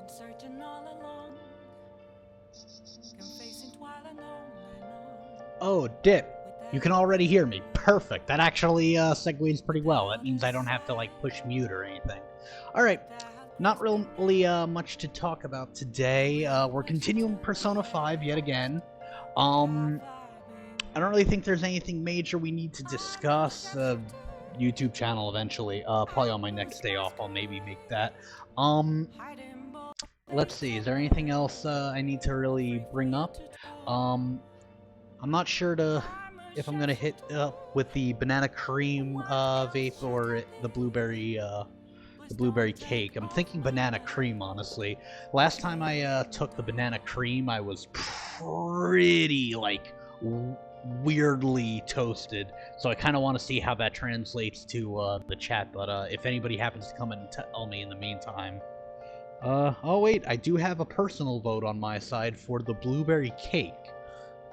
Searching all along, confessing while I know. Oh, Dip, you can already hear me. Perfect. That actually segues pretty well. That means I don't have to, like, push mute or anything. Alright, not really much to talk about today. We're continuing Persona 5 yet again. I don't really think there's anything major we need to discuss. YouTube channel eventually. Probably on my next day off, I'll maybe make that. Let's see, is there anything else I need to really bring up? I'm not sure if I'm gonna hit up with the banana cream vape or the blueberry cake. I'm thinking banana cream, honestly. Last time I took the banana cream, I was pretty, like, weirdly toasted, so I kind of want to see how that translates to the chat, but if anybody happens to come and tell me in the meantime. Oh wait, I do have a personal vote on my side for the blueberry cake.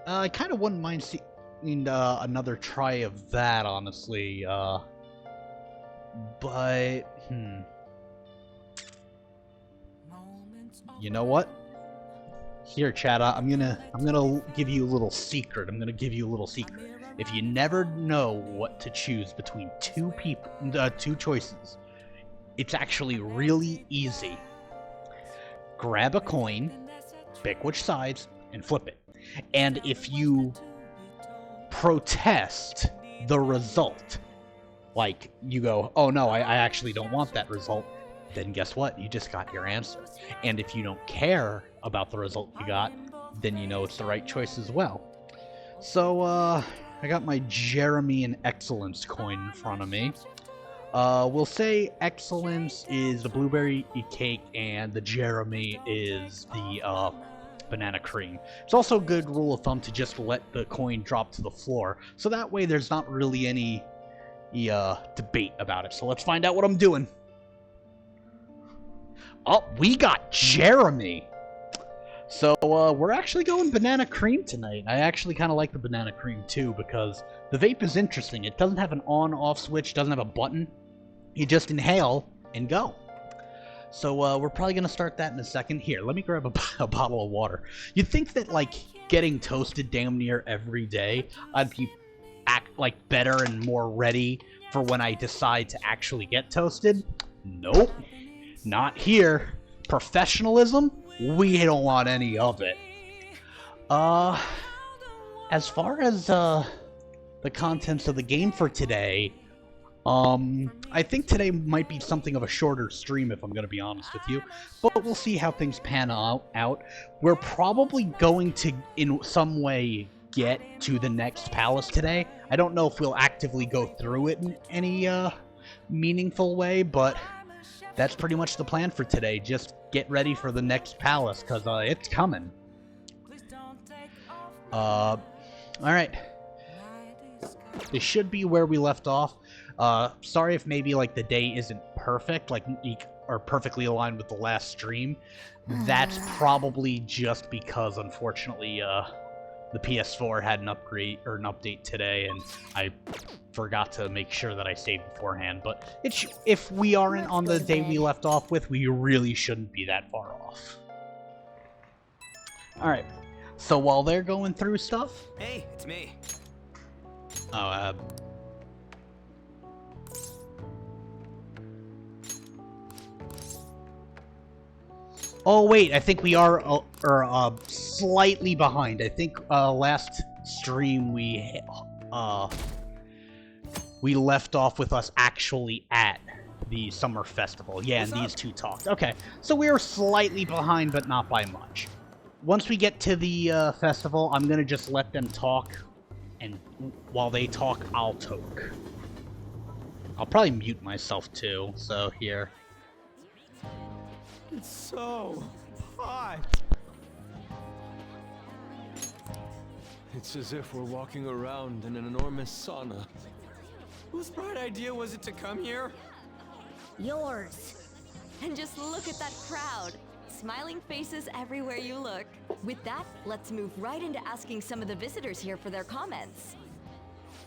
I kind of wouldn't mind seeing another try of that, honestly, but, You know what? Here, chat, I'm gonna give you a little secret. If you never know what to choose between two choices, it's actually really easy. Grab a coin, pick which sides, and flip it. And if you protest the result, like you go, oh no, I actually don't want that result, then guess what? You just got your answer. And if you don't care about the result you got, then you know it's the right choice as well. So, I got my Jeremy and Excellence coin in front of me. We'll say Excellence is the blueberry cake and the Jeremy is the banana cream. It's also a good rule of thumb to just let the coin drop to the floor, so that way there's not really any debate about it. So let's find out what I'm doing. Oh, we got Jeremy! So, we're actually going banana cream tonight. I actually kind of like the banana cream too, because the vape is interesting. It doesn't have an on-off switch, doesn't have a button. You just inhale and go. So, we're probably going to start that in a second. Here, let me grab a bottle of water. You'd think that, like, getting toasted damn near every day, I'd be better and more ready for when I decide to actually get toasted. Nope. Not here. Professionalism? We don't want any of it. As far as, the contents of the game for today, I think today might be something of a shorter stream, if I'm gonna be honest with you, but we'll see how things pan out. We're probably going to, in some way, get to the next palace today. I don't know if we'll actively go through it in any, meaningful way, but that's pretty much the plan for today. Just get ready for the next palace, because, it's coming. Alright. This should be where we left off. Sorry if maybe, like, the day isn't perfect, like, or perfectly aligned with the last stream. That's probably just because, unfortunately, the PS4 had an upgrade, or an update today, and I forgot to make sure that I saved beforehand, but if we aren't on the day we left off with, we really shouldn't be that far off. Alright, so while they're going through stuff... Hey, it's me. Oh, oh wait, I think we are slightly behind. I think last stream we left off with us actually at the summer festival. Yeah, and these two talked. Okay, so we are slightly behind, but not by much. Once we get to the festival, I'm gonna just let them talk, and while they talk, I'll talk. I'll probably mute myself too, so here. It's so hot. It's as if we're walking around in an enormous sauna. Whose bright idea was it to come here? Yours. And just look at that crowd. Smiling faces everywhere you look. With that, let's move right into asking some of the visitors here for their comments.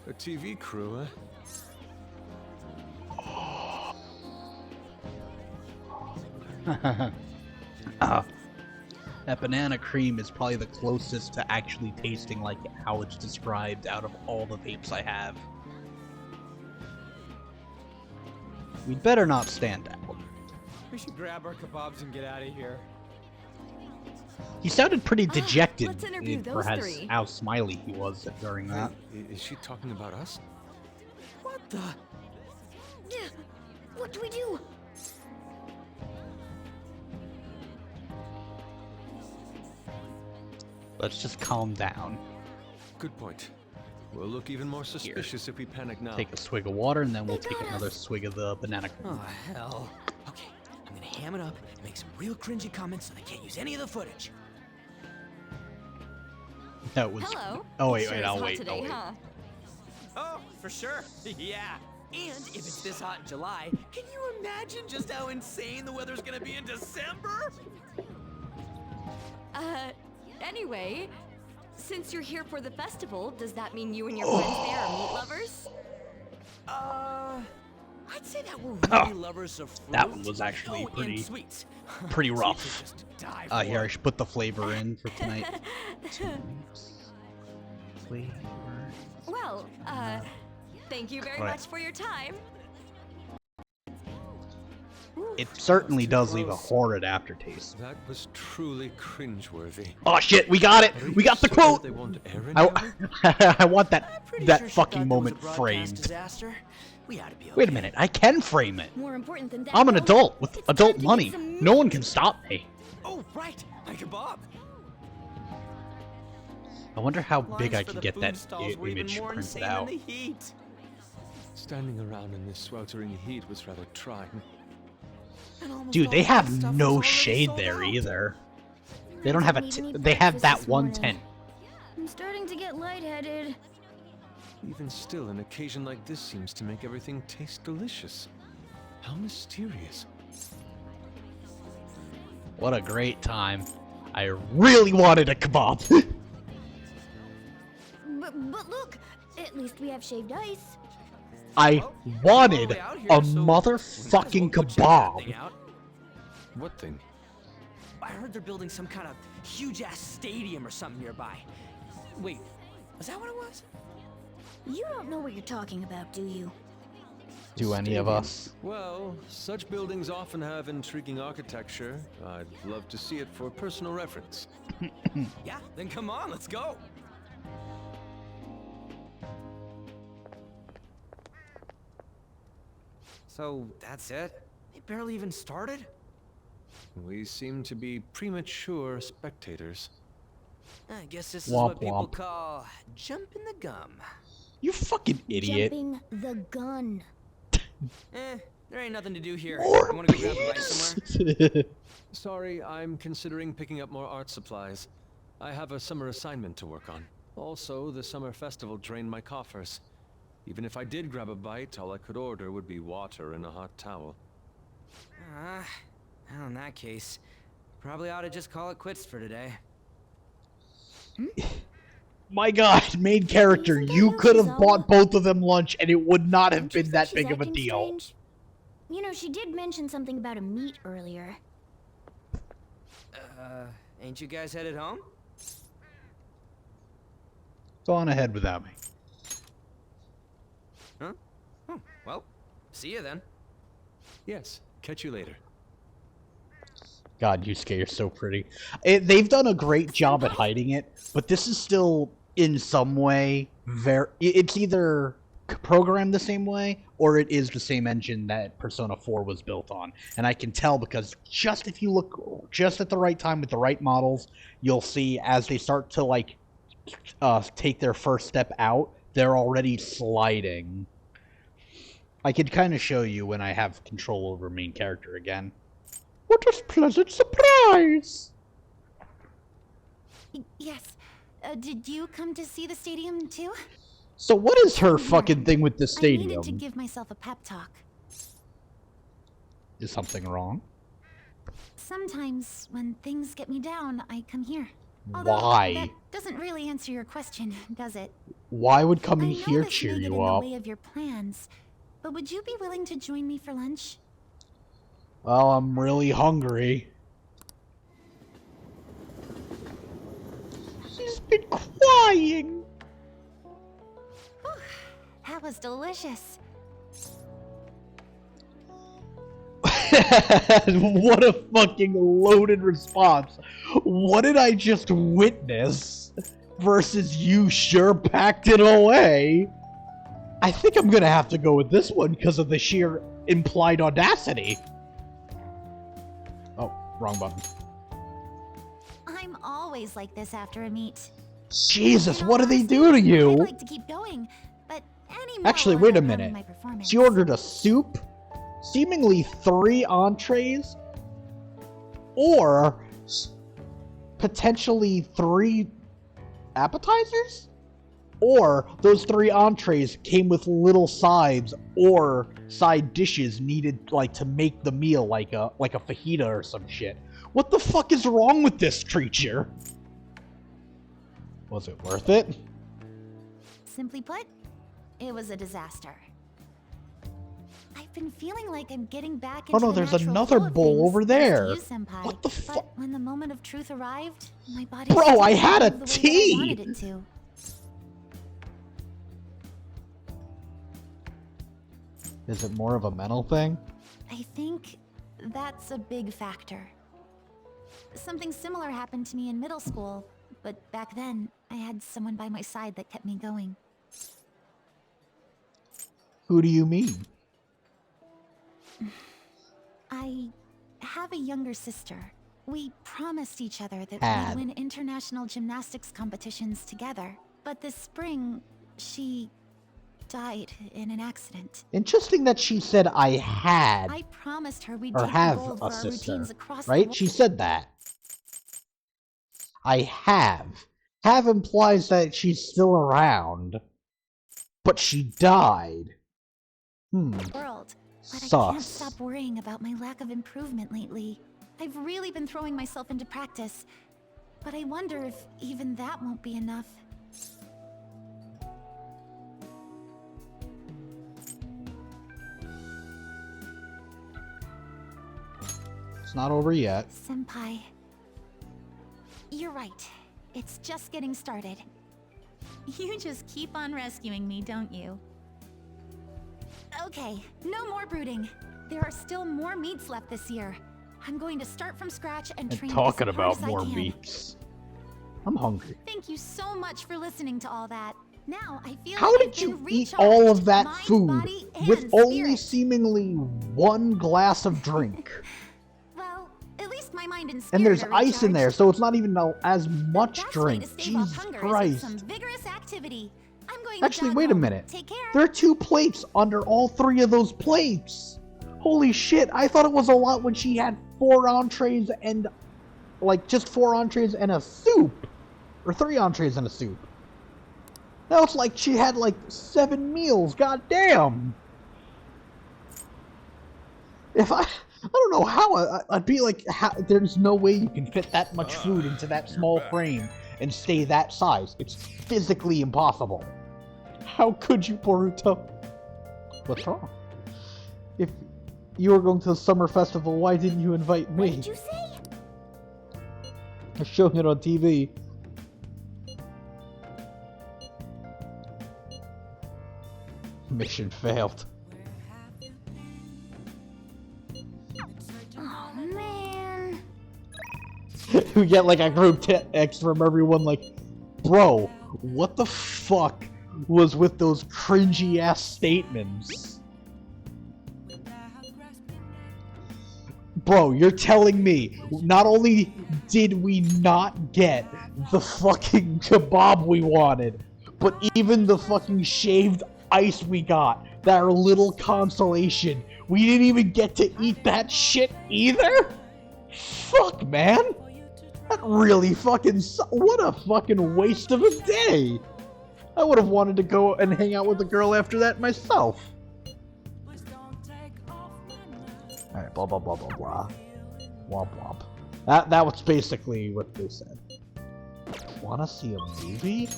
A TV crew, eh? That banana cream is probably the closest to actually tasting like how it's described out of all the vapes I have. We'd better not stand out. We should grab our kebabs and get out of here. He sounded pretty dejected let's interview for those three. how smiley he was during that. Is she talking about us? What the? Yeah. What do we do? Let's just calm down. Good point. We'll look even more suspicious if we panic now. Take a swig of water and then we'll take another swig of the banana cream. Oh, hell. Okay, I'm gonna ham it up and make some real cringy comments so I can't use any of the footage. That was. Hello. Oh wait, Sure wait, is I'll hot wait. today, I'll wait. huh? Oh, for sure. Yeah. And if it's this hot in July, can you imagine just how insane the weather's gonna be in December? Anyway, since you're here for the festival, does that mean you and your friends there are meat lovers? I'd say that we're Oh, really lovers of fruit. that one was actually and pretty- sweets. pretty Sweets rough. are just to die for. Here, I should put the flavor in for tonight. Flavor. Well, thank you very Right. much for your time. It certainly does leave a horrid aftertaste. That was truly cringeworthy. Oh shit, we got it! We got the So quote! They want Aaron I want that Pretty that sure she fucking thought moment that was a broadcast framed. disaster. We ought to be okay. Wait a minute, I can frame it. More important than that. I'm an though, adult with it's adult time to get money. some No one meat. can stop me. Oh, right. My kebab. I wonder how big Lines I for can the get food that stalls were even image more printed insane out. than the heat. Standing around in this sweltering heat was rather trying. And almost Dude, all they the have good stuff was no already shade sold there out. either. They don't have a. Didn't even eat They have breakfast that this one morning. tent. I'm starting to get lightheaded. Even still, an occasion like this seems to make everything taste delicious. How mysterious. What a great time. I really wanted a kebab. But look, at least we have shaved ice. I Well, we're all wanted the way out here, a so we might as well motherfucking go check that thing kebab. out. What thing? I heard they're building some kind of huge-ass stadium or something nearby. Wait, was that what it was? You don't know what you're talking about, do you? Do any of us? Well, such buildings often have intriguing architecture. I'd love to see it for personal reference. Yeah, then come on, let's go. So, that's it? They barely even started? We seem to be premature spectators. I guess this is Womp what people womp. call jumping the gum. You fucking idiot. Jumping the gun. There ain't nothing to do here. War You wanna go grab a bite somewhere? Penis. Sorry, I'm considering picking up more art supplies. I have a summer assignment to work on. Also, the summer festival drained my coffers. Even if I did grab a bite, all I could order would be water and a hot towel. Well, in that case, probably ought to just call it quits for today. My god, main character, Isn't that you how could she's have bought all- both of them lunch and it would not have Don't you been think that she's big of a acting deal. strange? You know, she did mention something about a meat earlier. Ain't you guys headed home? Go on ahead without me. Huh? Oh, well, see you then. Yes, catch you later. God, Yusuke, you're so pretty. They've done a great job at hiding it, but this is still, in some way, it's either programmed the same way, or it is the same engine that Persona 4 was built on. And I can tell because just if you look just at the right time with the right models, you'll see as they start to, like, take their first step out, they're already sliding. I could kind of show you when I have control over main character again. What a pleasant surprise! Yes. did you come to see the stadium too? So what is her fucking thing with the I needed stadium? to give myself a pep talk. Is something wrong? Sometimes, when things get me down, I come here. Although, Why? that doesn't really answer your question, does it? Why would I coming know here this cheer may get you in the up? way of your plans, but would you be willing to join me for lunch? Well, I'm really hungry. She's been crying! Whew, that was delicious. What a fucking loaded response. What did I just witness? Versus you sure packed it away. I think I'm gonna have to go with this one because of the sheer implied audacity. Oh, wrong button. I'm always like this after a meet. Jesus, In what all do they honesty, do to you? I'd like to keep going, but any more Actually, will wait a end up minute. harming my performance. She ordered a soup, seemingly 3 entrees, or potentially 3 appetizers? Or those 3 entrees came with little sides or side dishes needed like to make the meal like a fajita or some shit. What the fuck is wrong with this creature? Was it worth it? Simply put, it was a disaster. I've been feeling like I'm getting back into Oh no, the there's natural another flow of bowl things, over thanks to there. you, Senpai. What the fuck? But when the moment of truth arrived, my body Bro, still I didn't had a move the way that I tea! wanted it to. Is it more of a mental thing? I think that's a big factor. Something similar happened to me in middle school, but back then, I had someone by my side that kept me going. Who do you mean? I have a younger sister. We promised each other that Had. we'd win international gymnastics competitions together. But this spring, she died in an accident. Interesting that she said I had I promised her we'd or take the have gold a for our sister, routines across right? the She said that. I have. Have implies that she's still around, but she died. world. But I can't Sus. stop worrying about my lack of improvement lately. I've really been throwing myself into practice, but I wonder if even that won't be enough. It's not over yet. Senpai, you're right. It's just getting started. You just keep on rescuing me, don't you? Okay, no more brooding. There are still more meets left this year. I'm going to start from scratch and train Talking as hard about as I more can. meats. I'm hungry. Thank you so much for listening to all that. Now I feel How like did I've you been eat all of recharged, that mind, food body, with and only spirit. seemingly 1 glass of drink? Well, at least my mind and spirit And there's are ice in there, recharged. so it's not even as The much best drink. way to stave off Jesus hunger is Christ. with some vigorous activity. I'm going to Actually, jog wait a home. minute. Take care. There are 2 plates under all 3 of those plates. Holy shit, I thought it was a lot when she had 4 entrees and, like, just 4 entrees and a soup. Or 3 entrees and a soup. Now it's like she had, like, 7 meals, goddamn. If I don't know how, I'd be like, there's no way you can fit that much food into that small frame and stay that size. It's physically impossible. How could you, Boruto? What's wrong? If you were going to the summer festival, why didn't you invite What me? did you say? They're showing it on TV. Mission failed. Oh man. We get like a group text from everyone like, bro, what the fuck was with those cringy ass statements? Bro, you're telling me not only did we not get the fucking kebab we wanted, but even the fucking shaved ice we got, that our little consolation, we didn't even get to eat that shit either? Fuck, man! That really fucking what a fucking waste of a day. I would have wanted to go and hang out with the girl after that myself. Alright, blah blah blah blah blah. Womp womp. That was basically what they said. Wanna see a movie?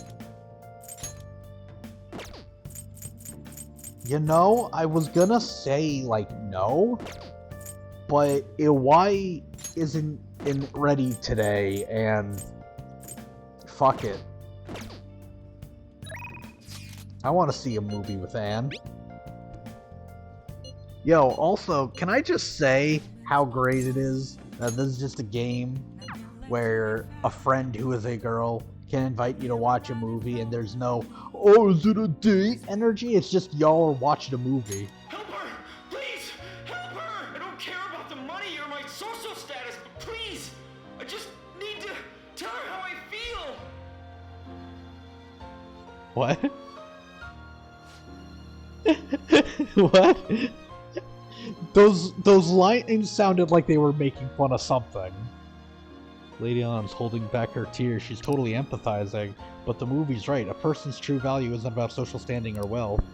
You know, I was gonna say, like, no, but why isn't ready today, and fuck it. I want to see a movie with Anne. Yo, also, can I just say how great it is that this is just a game where a friend who is a girl can invite you to watch a movie and there's no, oh, is it a date energy? It's just y'all are watching a movie. Help her! Please! Help her! I don't care about the money or my social status, but please! I just need to tell her how I feel! What? What? Those lines sounded like they were making fun of something. Lady Ann's holding back her tears. She's totally empathizing. But the movie's right. A person's true value isn't about social standing or wealth.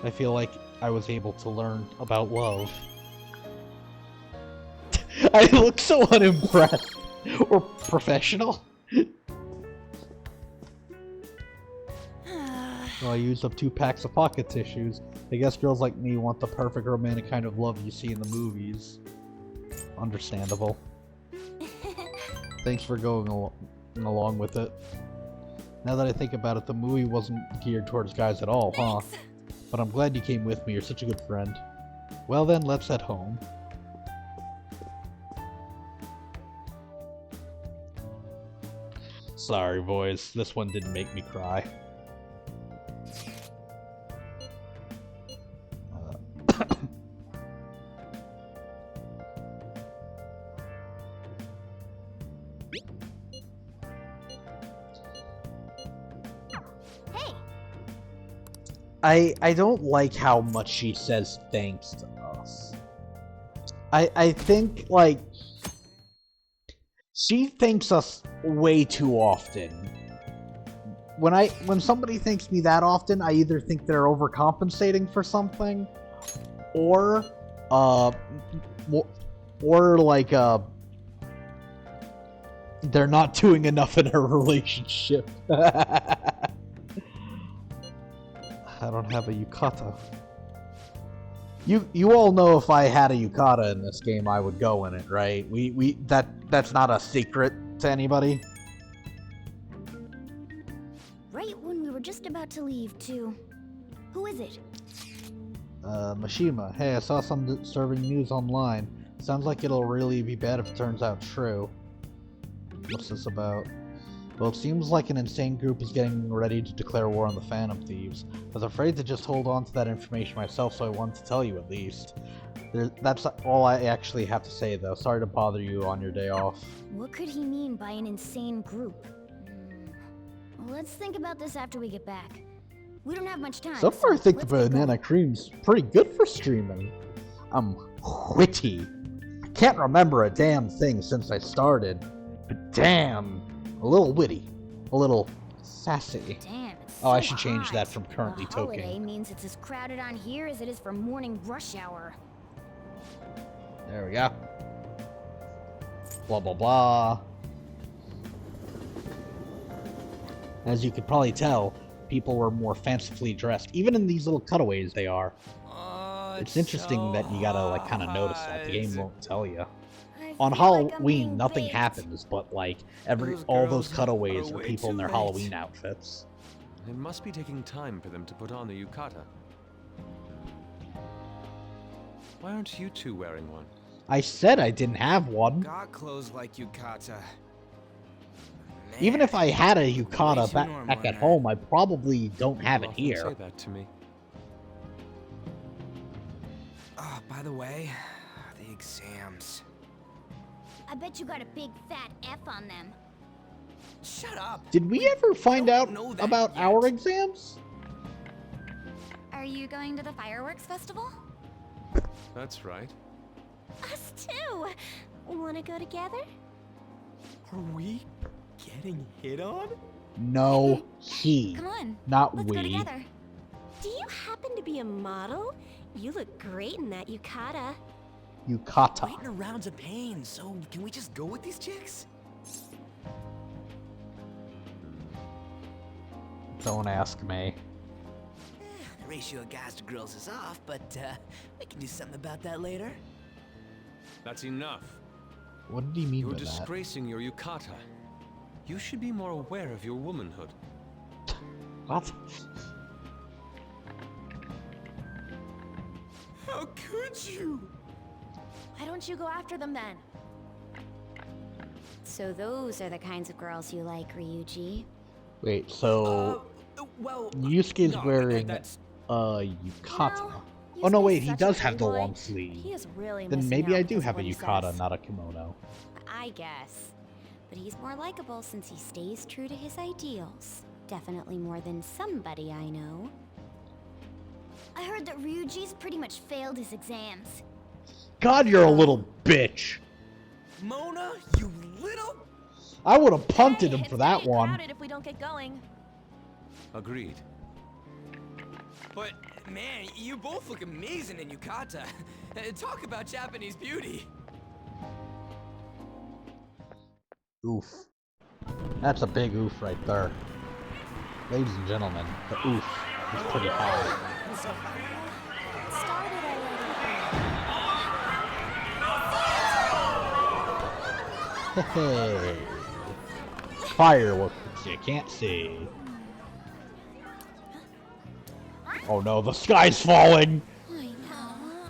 I feel like I was able to learn about love. I look so unimpressed. Or professional. Well, I used up 2 packs of pocket tissues. I guess girls like me want the perfect romantic kind of love you see in the movies. Understandable. Thanks for going along with it. Now that I think about it, the movie wasn't geared towards guys at all, huh? But I'm glad you came with me. You're such a good friend. Well then, let's head home. Sorry, boys. This one didn't make me cry. I don't like how much she says thanks to us. I think, like, she thanks us way too often. When somebody thanks me that often, I either think they're overcompensating for something, or like they're not doing enough in a relationship. I don't have a yukata. You all know if I had a yukata in this game, I would go in it, right? That's not a secret to anybody. Right when we were just about to leave, too. Who is it? Mishima. Hey, I saw some disturbing news online. Sounds like it'll really be bad if it turns out true. What's this about? Well, it seems like an insane group is getting ready to declare war on the Phantom Thieves. I was afraid to just hold on to that information myself, so I wanted to tell you at least. That's all I actually have to say, though. Sorry to bother you on your day off. What could he mean by an insane group? Let's think about this after we get back. We don't have much time. So far, I think the let's get banana going. cream's pretty good for streaming. I'm witty. I can't remember a damn thing since I started. But damn, a little witty. A little sassy. Damn, it's Oh, I so should change hot. that from currently A holiday toking. means it's as crowded on here as it is for morning rush hour. There we go. Blah, blah, blah. As you could probably tell, people were more fancifully dressed. Even in these little cutaways, they are. It's interesting that you gotta, like, kind of notice that. The game won't tell you. On Halloween, nothing happens, but, like, all those cutaways are people in their Halloween outfits. It must be taking time for them to put on the yukata. Why aren't you two wearing one? I said I didn't have one. Got clothes like yukata. Even if I had a yukata Way too normal, back at man. home, I probably don't have You it often here. Say that to me. Oh, by the way, the exams. I bet you got a big fat F on them. Shut up. Did we ever find don't out know that about yet. our exams? Are you going to the fireworks festival? That's right. Us too. Wanna go together? Are we getting hit on? No, he. Come on. Not Let's we. go together. Do you happen to be a model? You look great in that yukata. Yukata. Waiting around's a pain, so can we just go with these chicks? Don't ask me. The ratio of guys to girls is off, but we can do something about that later. That's enough. What did he mean You're by that? disgracing your yukata. You should be more aware of your womanhood. What? How could you? Why don't you go after them then? So those are the kinds of girls you like, Ryuji. Wait, so Well, Yusuke's no, wearing that's yukata. Well, Oh no, Yusuke's wait, he such a does have the playboy. long sleeve. He is really Then missing maybe out I do because have a of what he yukata, says. not a kimono. I guess. But he's more likable since he stays true to his ideals. Definitely more than somebody I know. I heard that Ryuji's pretty much failed his exams. God, you're a little bitch. Mona, you little. I would have punted him It's for gonna that get one. crowded if we don't get going. Agreed. But man, you both look amazing in yukata. Talk about Japanese beauty. Oof. That's a big oof right there. Ladies and gentlemen, the oof is pretty high. Started already. Hey. Fireworks you can't see. Oh no, the sky's falling! I know.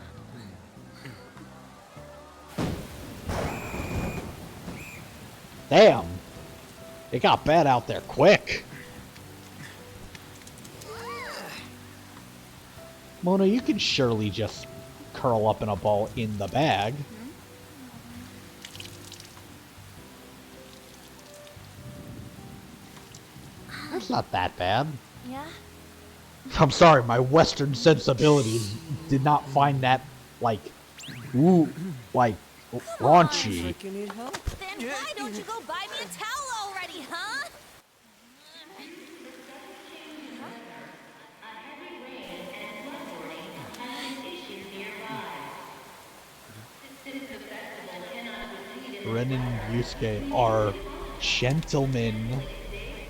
Damn! It got bad out there quick! Mona, you can surely just curl up in a ball in the bag. That's not that bad. Yeah? I'm sorry, my Western sensibilities did not find that, like, ooh, like, raunchy. You need help? Then why don't you go buy me a towel already, huh? Ren and Yusuke are gentlemen.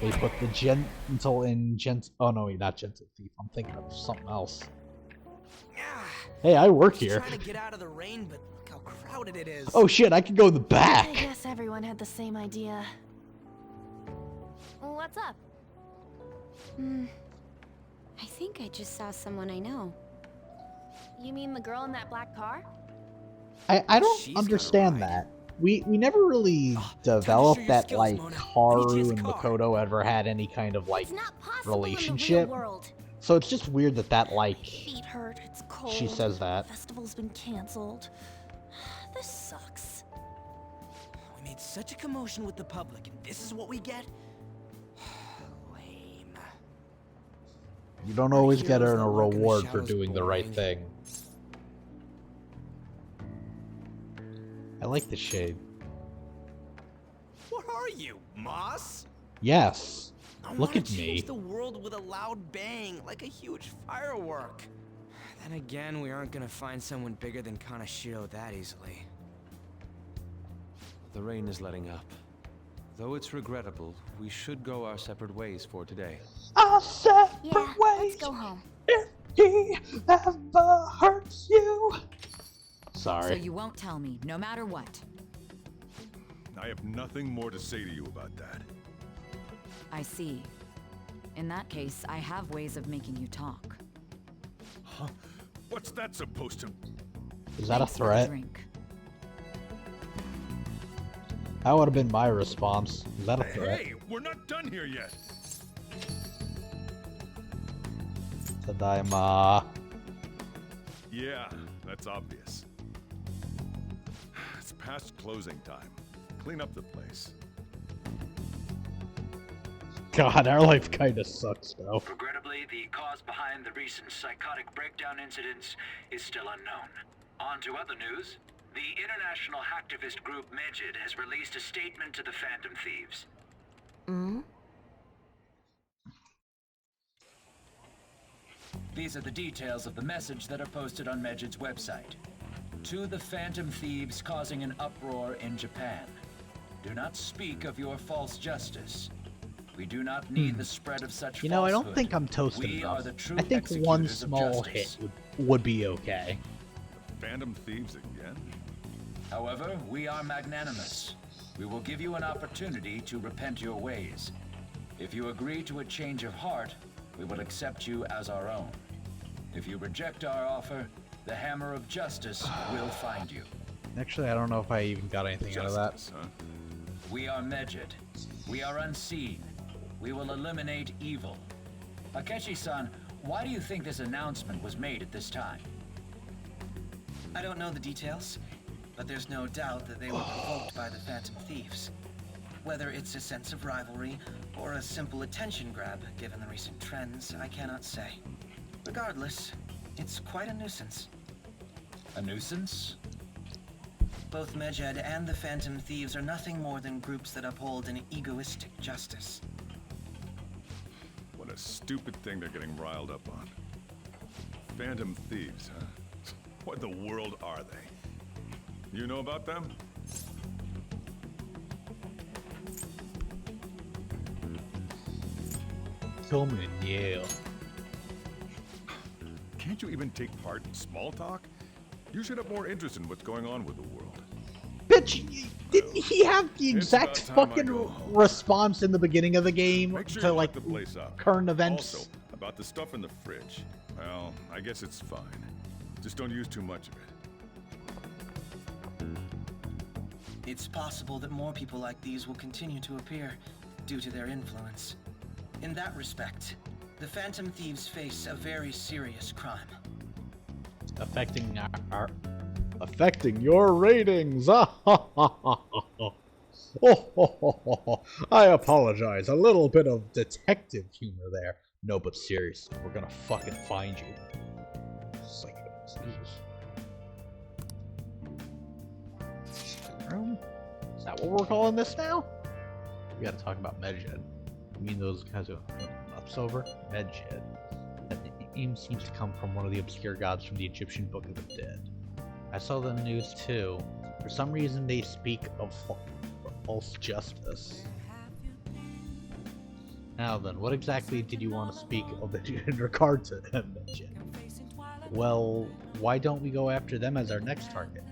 They put the gentle in oh no, wait, not gentle thief. I'm thinking of something else. Hey, I work here. Trying to get out of the rain, but look how crowded it is. Oh shit, I can go in the I back. guess everyone had the same idea. What's up? I think I just saw someone I know. You mean the girl in that black car? I don't She's got a understand ride. that. We never really time to developed show your that skills, like Mona. Haru Chase and the car. Makoto ever had any kind of like It's not possible relationship. in the real world. So it's just weird that that like Feet hurt, it's cold. she says that. Festival's been canceled. This sucks. We made such a commotion with the public, and this is what we get? Lame. You don't always get heroes a that work in the reward for shadows doing the right boring. thing. I like the shade. What are you, Moss? Yes. I Look wanna at me. change the world with a loud bang, like a huge firework. Then again, we aren't gonna find someone bigger than Kanashiro that easily. The rain is letting up. Though it's regrettable, we should go our separate ways for today. Our separate Yeah, ways. let's go home. If he ever hurts you. Sorry. So you won't tell me, no matter what. I have nothing more to say to you about that. I see. In that case, I have ways of making you talk. Huh? What's that supposed to... Is that a Thanks for the threat? drink. That would have been my response. Is that a threat? Hey, we're not done here yet. Tadaima. Yeah, that's obvious. It's past closing time. Clean up the place. God, our life kinda sucks though. Regrettably, the cause behind the recent psychotic breakdown incidents is still unknown. On to other news. The international hacktivist group Medjed has released a statement to the Phantom Thieves. These are the details of the message that are posted on Medjed's website. To the Phantom Thieves causing an uproar in Japan. Do not speak of your false justice. We do not need the spread of such You know, I don't falsehood. think I'm toasted We enough. are the true I think one executors of small hit justice. would be okay. Phantom Thieves again? However, we are magnanimous. We will give you an opportunity to repent your ways. If you agree to a change of heart, we will accept you as our own. If you reject our offer, the hammer of justice will find you. Actually, I don't know if I even got anything out of that. Justice, huh? We are Medjed. We are unseen. We will eliminate evil. Akechi-san, why do you think this announcement was made at this time? I don't know the details, but there's no doubt that they were provoked by the Phantom Thieves. Whether it's a sense of rivalry or a simple attention grab, given the recent trends, I cannot say. Regardless, it's quite a nuisance. A nuisance? Both Medjed and the Phantom Thieves are nothing more than groups that uphold an egoistic justice. What a stupid thing they're getting riled up on. Phantom Thieves, huh? What in the world are they? You know about them? Tell me, yeah. Can't you even take part in small talk? You should have more interest in what's going on with the world. Bitch, didn't he have the It's exact about time I fucking go home. response in the beginning of the game Make sure to you like lock the place up. current events? Also, about the stuff in the fridge. Well, I guess it's fine. Just don't use too much of it. It's possible that more people like these will continue to appear due to their influence. In that respect, the Phantom Thieves face a very serious crime. Affecting affecting your ratings. Oh, I apologize. A little bit of detective humor there. No, but seriously, we're gonna fucking find you. Room? Is that what we're calling this now? We gotta talk about Medjed. I mean those guys who ups over? Medjed. That name seems to come from one of the obscure gods from the Egyptian Book of the Dead. I saw the news too. For some reason they speak of false justice. Now then, what exactly did you want to speak of in regard to Medjed? Well, why don't we go after them as our next target?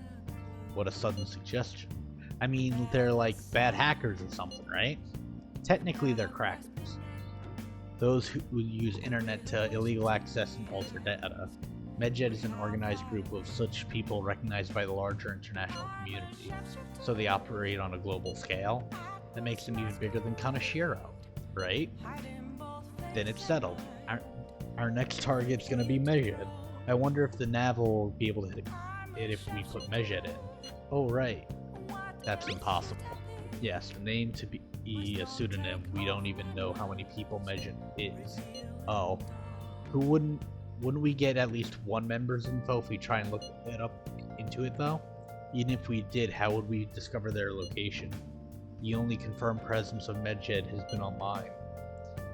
What a sudden suggestion. I mean, they're like bad hackers or something, right? Technically, they're crackers. Those who use internet to illegal access and alter data. Medjed is an organized group of such people recognized by the larger international community, so they operate on a global scale. That makes them even bigger than Kaneshiro, right? Then it's settled. Our next target's gonna be Medjed. I wonder if the Nav will be able to hit it if we put Medjed in. Oh right, that's impossible. Yes, the name to be a pseudonym. We don't even know how many people Medjed is. Oh, wouldn't we get at least one member's info if we try and look it up into it though? Even if we did, how would we discover their location? The only confirmed presence of Medjed has been online.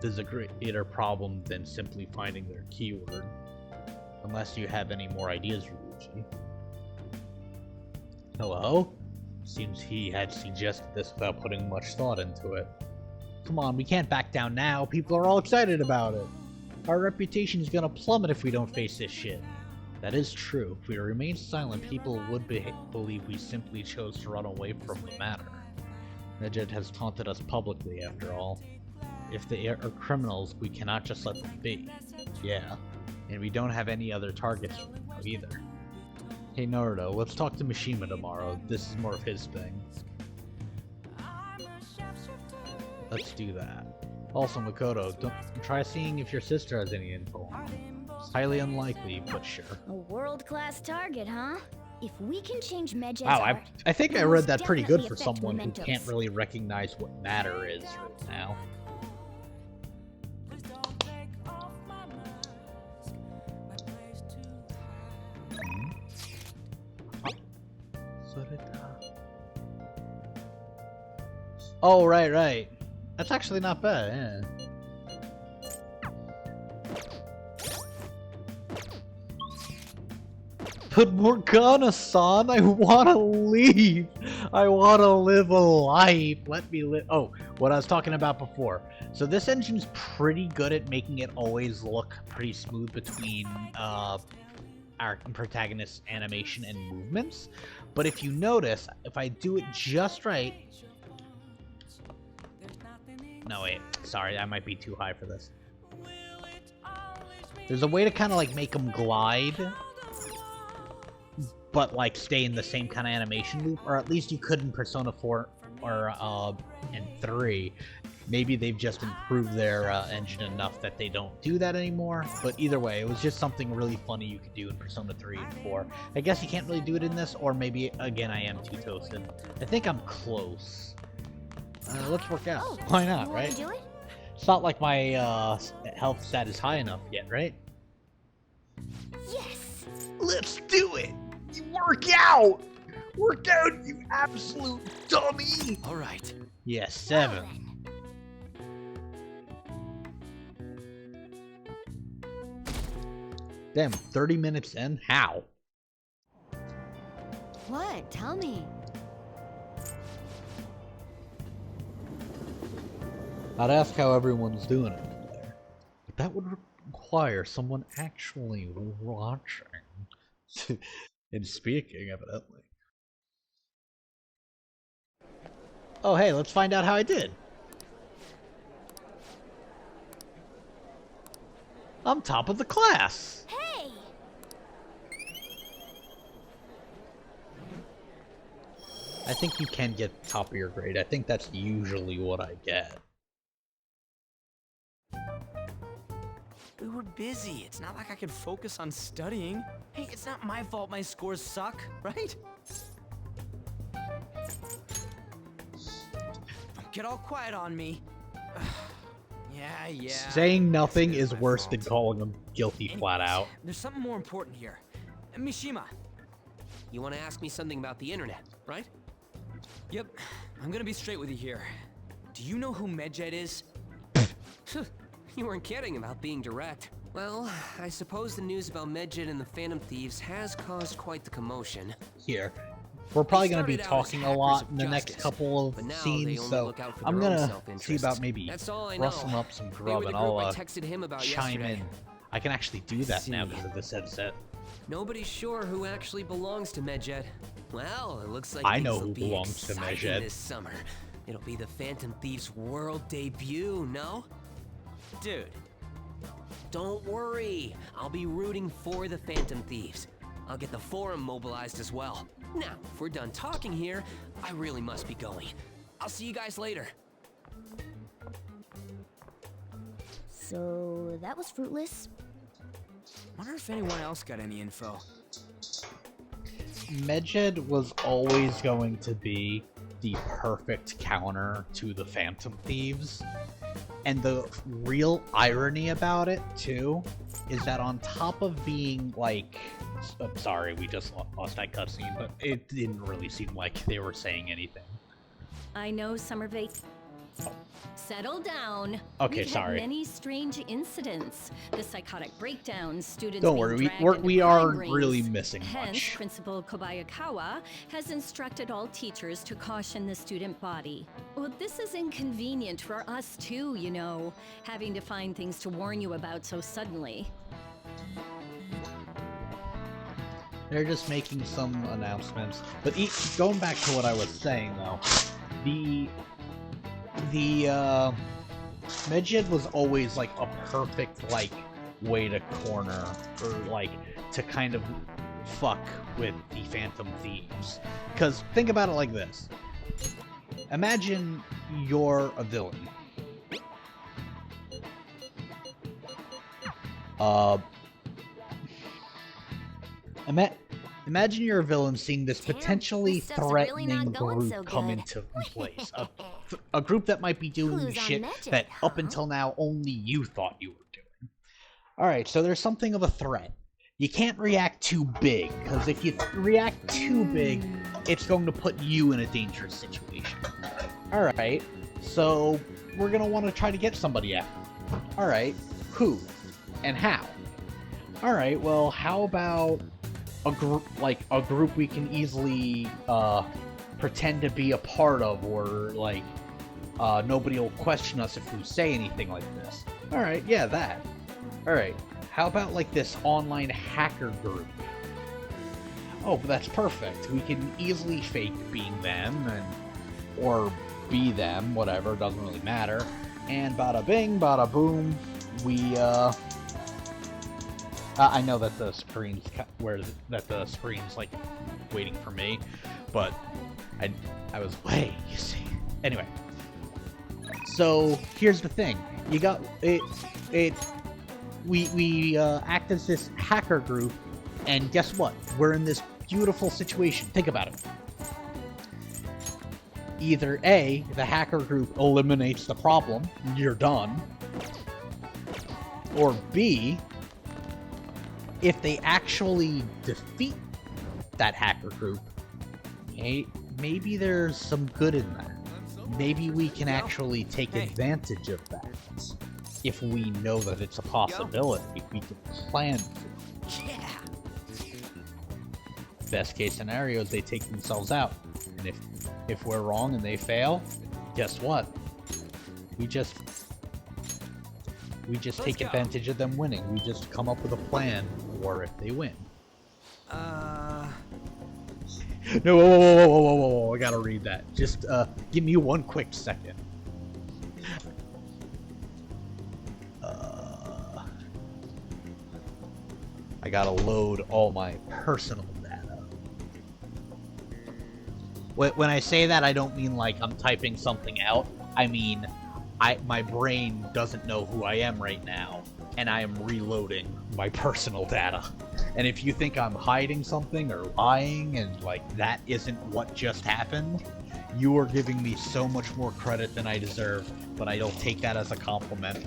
There's a greater problem than simply finding their keyword. Unless you have any more ideas, Ryuji. Hello? Seems he had suggested this without putting much thought into it. Come on, we can't back down now. People are all excited about it. Our reputation is gonna plummet if we don't face this shit. That is true. If we remain silent, people would believe we simply chose to run away from the matter. Medjed has taunted us publicly, after all. If they are criminals, we cannot just let them be. Yeah, and we don't have any other targets right now either. Hey Naruto, let's talk to Mishima tomorrow. This is more of his thing. Let's do that. Also, Makoto, don't try seeing if your sister has any info on him. It's highly unlikely, but sure. A world-class target, huh? If we can change Medjed's Wow, art, I think I we'll read that pretty good definitely for affect someone who Mementos. can't really recognize what matter is right now. Oh, right. That's actually not bad, yeah. But Morgana-san, I wanna leave! I wanna live a life! Let me live- Oh, what I was talking about before. So this engine's pretty good at making it always look pretty smooth between, our protagonist's animation and movements. But if you notice, if I do it just right... No, wait. Sorry, I might be too high for this. There's a way to kind of like make them glide, but like stay in the same kind of animation loop, or at least you could in Persona 4 or and 3. Maybe they've just improved their engine enough that they don't do that anymore, but either way, it was just something really funny you could do in Persona 3 and 4. I guess you can't really do it in this, or maybe, again, I am too toasted. I think I'm close. Let's work out. Oh, Why not, you right? wanna do it? It's not like my health stat is high enough yet, right? Yes! Let's do it! Work out! Work out, you absolute dummy! Alright. Yes, 7. Damn, 30 minutes in? How? What? Tell me. I'd ask how everyone's doing over there, but that would require someone actually watching. And speaking, evidently. Oh hey, let's find out how I did. I'm top of the class! Hey! I think you can get top of your grade. I think that's usually what I get. We were busy. It's not like I could focus on studying. Hey, it's not my fault my scores suck, right? Don't get all quiet on me. Yeah. Saying nothing is worse than calling them guilty flat out. There's something more important here. Mishima, you want to ask me something about the internet, right? Yep, I'm gonna be straight with you here. Do you know who Medjed is? You weren't kidding about being direct. Well, I suppose the news about Medjed and the Phantom Thieves has caused quite the commotion. Here. We're probably going to be started out as talking a hackers lot of in the next justice, couple of but now they scenes, only so look out for I'm their own going to see self-interests. about maybe That's all I know. rustling up some They grub were the and group I'll I texted him about chime yesterday. in. I can actually do that now see. because of this headset. Nobody's sure who actually belongs to Medjed. Well, it looks like I know things will who be belongs to exciting Medjed. this summer. It'll be the Phantom Thieves' world debut, no? Dude. Don't worry, I'll be rooting for the Phantom Thieves. I'll get the forum mobilized as well. Now, if we're done talking here, I really must be going. I'll see you guys later. So, that was fruitless. Wonder if anyone else got any info. Medjed was always going to be the perfect counter to the Phantom Thieves. And the real irony about it, too, is that on top of being, like... I'm sorry, we just lost that cutscene, but it didn't really seem like they were saying anything. I know, Summer Vac. Settle down. Okay, We've sorry. had many strange incidents. The psychotic breakdowns, students Don't being worry, dragged into we crime aren't rings. really missing Hence, much. Principal Kobayakawa has instructed all teachers to caution the student body. Well, this is inconvenient for us too, you know, having to find things to warn you about so suddenly. They're just making some announcements. But going back to what I was saying, though, the Medjed was always like a perfect like way to corner or like to kind of fuck with the Phantom Thieves. Because think about it like this: imagine you're a villain. Imagine you're a villain seeing this potentially this stuff's really threatening not going group so come good. into place. A group that might be doing Clues on shit Medjed, that up huh? until now only you thought you were doing. Alright, so there's something of a threat. You can't react too big, because if you react too big, it's going to put you in a dangerous situation. Alright, so we're gonna want to try to get somebody after. Alright, who? And how? Alright, well, how about a group, like, a group we can easily, pretend to be a part of, or, like, nobody will question us if we say anything like this. Alright, yeah, that. Alright, how about, like, this online hacker group? Oh, that's perfect. We can easily fake being them, or be them, whatever, doesn't really matter. And bada bing, bada boom, we, I know that the screen's like waiting for me, but I was way, you see. Anyway, so here's the thing: you got it. We act as this hacker group, and guess what? We're in this beautiful situation. Think about it. Either A, the hacker group eliminates the problem, you're done, or B, if they actually defeat that hacker group, maybe there's some good in that. Maybe we can actually take advantage of that. If we know that it's a possibility, we can plan for it. Best case scenario is they take themselves out. And if we're wrong and they fail, guess what? We just take advantage of them winning. We just come up with a plan for if they win. No, whoa, I gotta read that. Just, give me one quick second. I gotta load all my personal data. When I say that, I don't mean like I'm typing something out. I mean, my brain doesn't know who I am right now, and I am reloading my personal data. And if you think I'm hiding something or lying and like that isn't what just happened, you are giving me so much more credit than I deserve, but I don't take that as a compliment.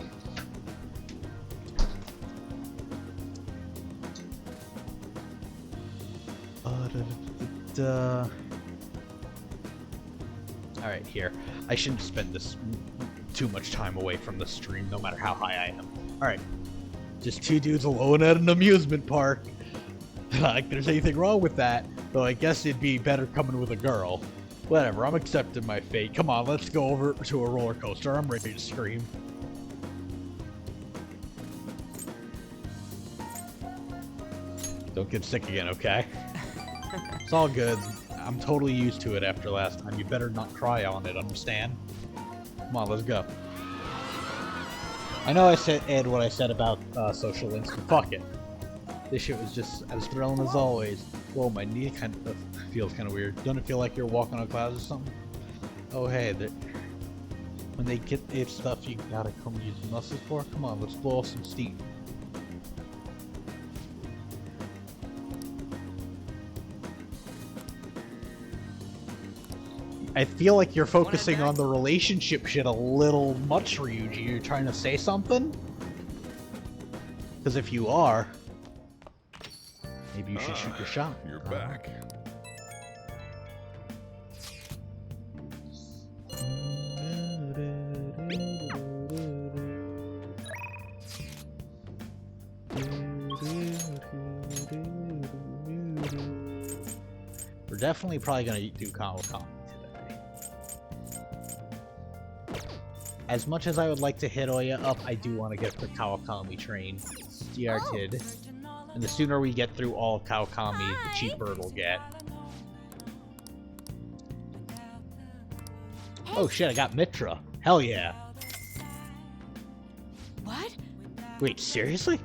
Alright, here. I shouldn't spend this too much time away from the stream, no matter how high I am. Alright. Just two dudes alone at an amusement park. Like there's anything wrong with that, though I guess it'd be better coming with a girl. Whatever, I'm accepting my fate. Come on, let's go over to a roller coaster. I'm ready to scream. Don't get sick again, okay? It's all good. I'm totally used to it after last time. You better not cry on it, understand? Come on, let's go. I know I said what I said about social links, but fuck it. This shit was just as thrilling as always. Whoa, my knee kind of feels kind of weird. Don't it feel like you're walking on clouds or something? Oh hey, when they get it stuff you gotta come use muscles for? Come on, let's blow off some steam. I feel like you're focusing on the relationship shit a little much, Ryuji. You're trying to say something? Because if you are, maybe you should shoot your shot. You're back. We're definitely probably gonna do Kawakami today. As much as I would like to hit Oya up, I do want to get the Kawakami train started. And the sooner we get through all of Kawakami, the cheaper it'll get. Oh shit, I got Mitra. Hell yeah. What? Wait, seriously?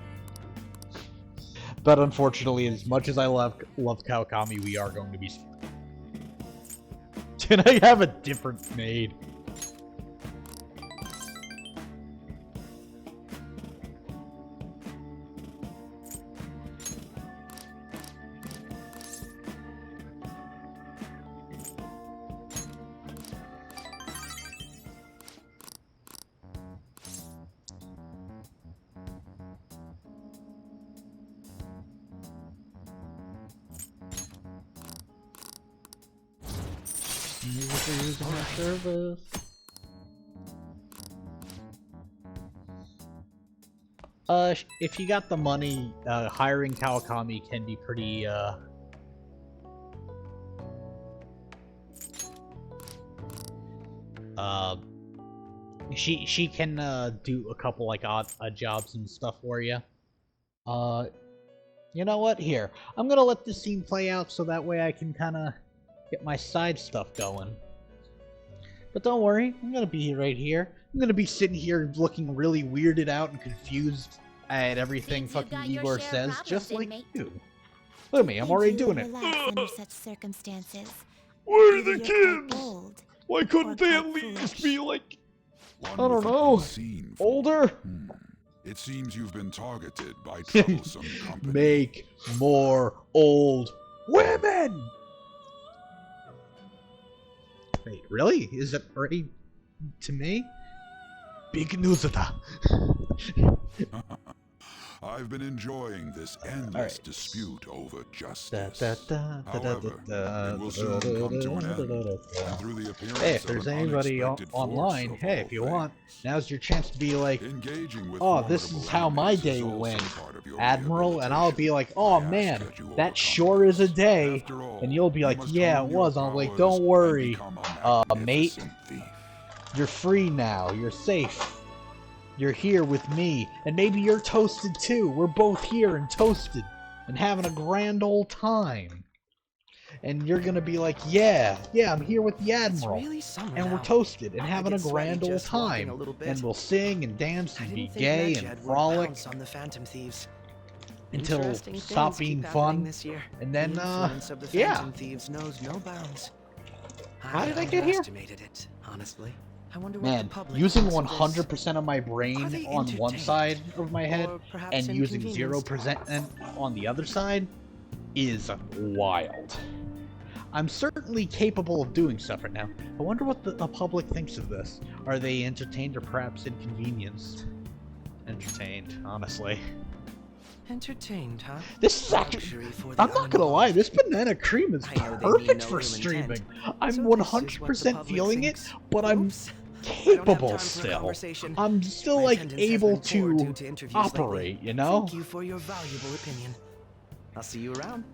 But unfortunately, as much as I love Kawakami, we are going to be... Can I have a different maid? Thank you for using my service. If you got the money, hiring Kawakami can be pretty, she can, do a couple, like, odd jobs and stuff for you. You know what? Here, I'm gonna let this scene play out so that way I can kinda get my side stuff going. But don't worry, I'm gonna be right here. I'm gonna be sitting here looking really weirded out and confused at everything fucking Igor says, just like you. Look at me, I'm already doing it. Under such circumstances. Where are the Either you're quite kids? bold Why couldn't they at quite least foolish. be like, I don't know, older? It seems you've been targeted by troublesome company. Make more old women! Wait, really? Is it already to me? Big news of that. I've been enjoying this endless dispute over justice. However, it will soon come to an end. And through the appearance hey, if of there's an anybody unexpected online, force of hey, all if you things, want, now's your chance to be like, engaging with oh, this is formidable how my enemies day is also went, part of your Admiral, and I'll be like, oh man, that sure is a day, and you'll be like, yeah, it was. I'm like, don't worry, mate, you're free now, you're safe. You're here with me, and maybe you're toasted too. We're both here and toasted, and having a grand old time. And you're gonna be like, yeah, I'm here with the Admiral, really summer and we're now. toasted and I having a get sweaty grand old just walking time. a little bit. And we'll sing and dance and I be didn't think gay Medjed and would frolic pounce on the Phantom Thieves. until Interesting stop things being keep happening fun. this year. And then, the influence of the yeah. Phantom Thieves knows no bounds. How did I get here? Underestimated it, honestly. I wonder what Man, the public using thinks of this. 100% of my brain Are they on one entertained? side of my head Or perhaps and using inconvenienced? 0% on the other side is wild. I'm certainly capable of doing stuff right now. I wonder what the public thinks of this. Are they entertained or perhaps inconvenienced? Entertained, honestly. Entertained, huh? This is actually, I'm not gonna lie, this banana cream is perfect for streaming. I'm 100% feeling it, but I'm capable still. I'm still like able to operate, you know? Thank you for your valuable opinion. I'll see you around.